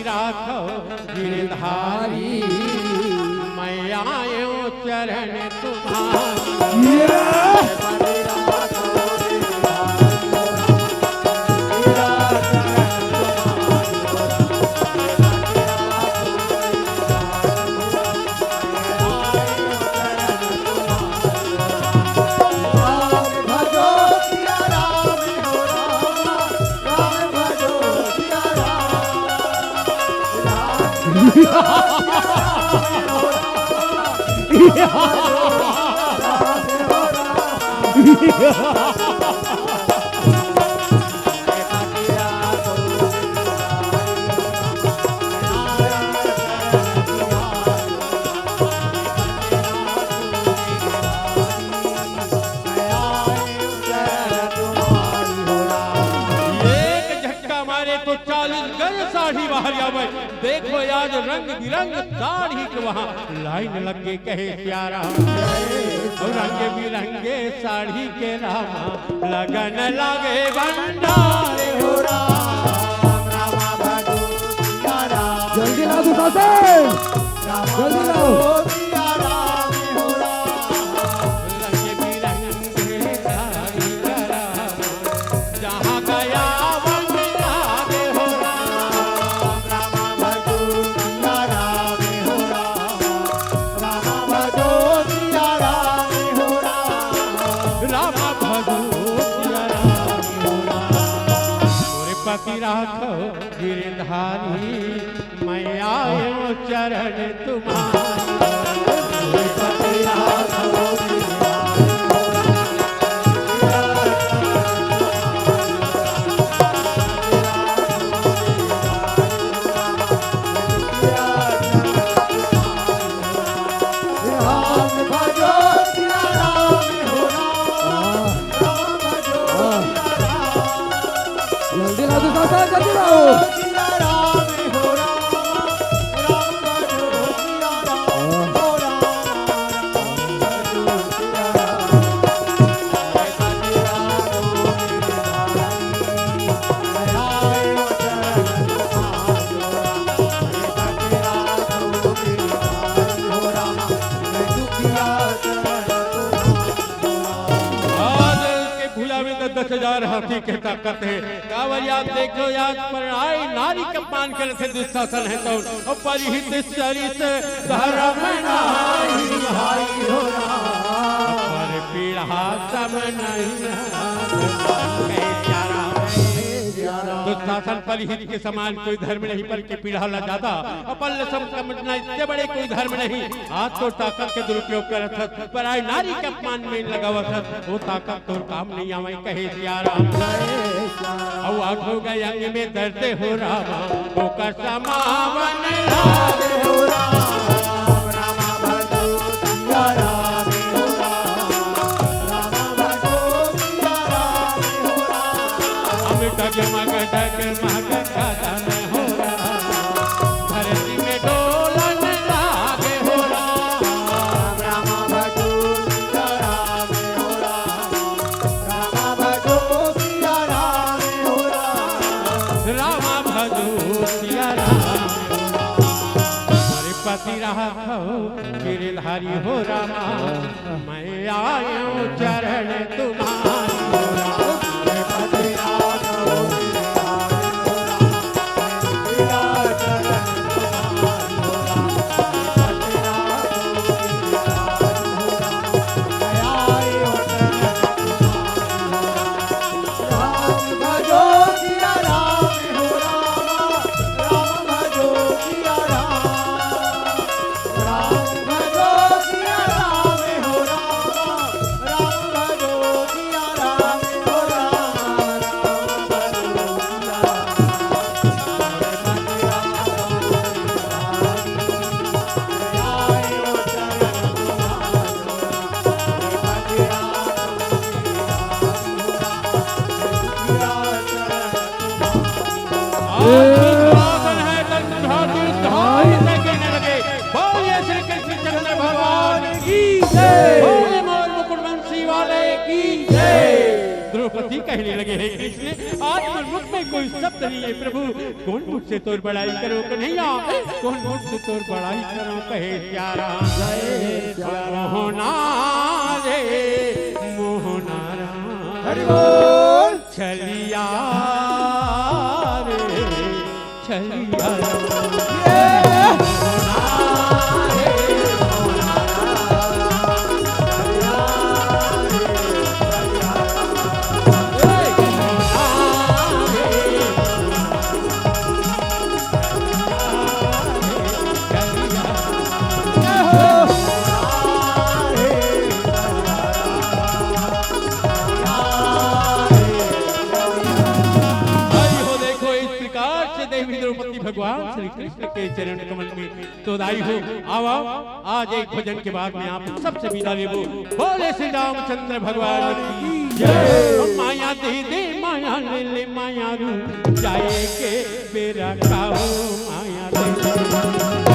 पति राखो गिरधारी मैं आयो चरण तुम्हारी साड़ी बाहर आवे देखो आज रंग बिरंग साड़ी के वहाँ लाइन लग के कहे प्यारा रंग बिरंगे साड़ी के रामा लगन लगे भंडारे हो रामा जल्दी लाओ तो सासे जल्दी लाओ पति राखो गिरधारी मैं आयो चरण तुम्हारी पति राखो हाथी के ताकत है कावल याद देखो याद पर आई नारी का पान करे थे दुशासन है तो परिहित शरीर से धर्म नाही भाई हो पर पीड़ा सब नहीं दुशासन परिहित के समान कोई धर्म नहीं पर के पीड़ा ला ज्यादा अपन सब समझना इससे बड़े कोई धर्म नहीं आज तो ताकत के दुरुपयोग करत पर आई नारी के अपमान में लगावत वो ताकत तो काम नहीं आवे कहे सियारा औ आठो गए अंग में दर्द हो रामा वो का समावन लागे हो रामा रामा भजो सिया राम हो रामा भजो सिया राम हो राम हम डगमग कदम हो रामा धरती में डोलन लागे हो राम रामा भजो सिया राम हो रामा भजो सिया राम हो रामा भजो सिया राम हरे पति राखो गिरधारी हो रामा मैं आयो चरण तुम्हारी हो रामा पति राखो द्रौपदी कहने लगे हैं कृष्ण आज मन मुख में कोई शब्द नहीं है प्रभु कौन मुझसे तोर बड़ाई करो कन्हैया कौन मुझसे तोर बड़ाई करो कहे श्यारा मोहना रे मोहना हरि बोल छलिया रे छलिया भगवान श्री कृष्ण के चरण कमल में तो दाई हो आओ आज एक भजन के बाद में आप सबसे विदा लेबो बोले श्री रामचंद्र भगवान की जय माया दे दे माया ले ले माया रू जाए के बेरा काओ माया दे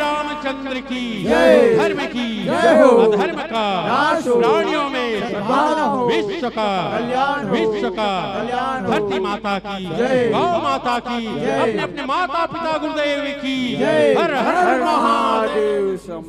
रामचंद्र की धर्म की अधर्म का प्राणियों में विश्व का धरती माता की गौ माता की अपने अपने माता पिता गुरुदेव की हर हर महादेव।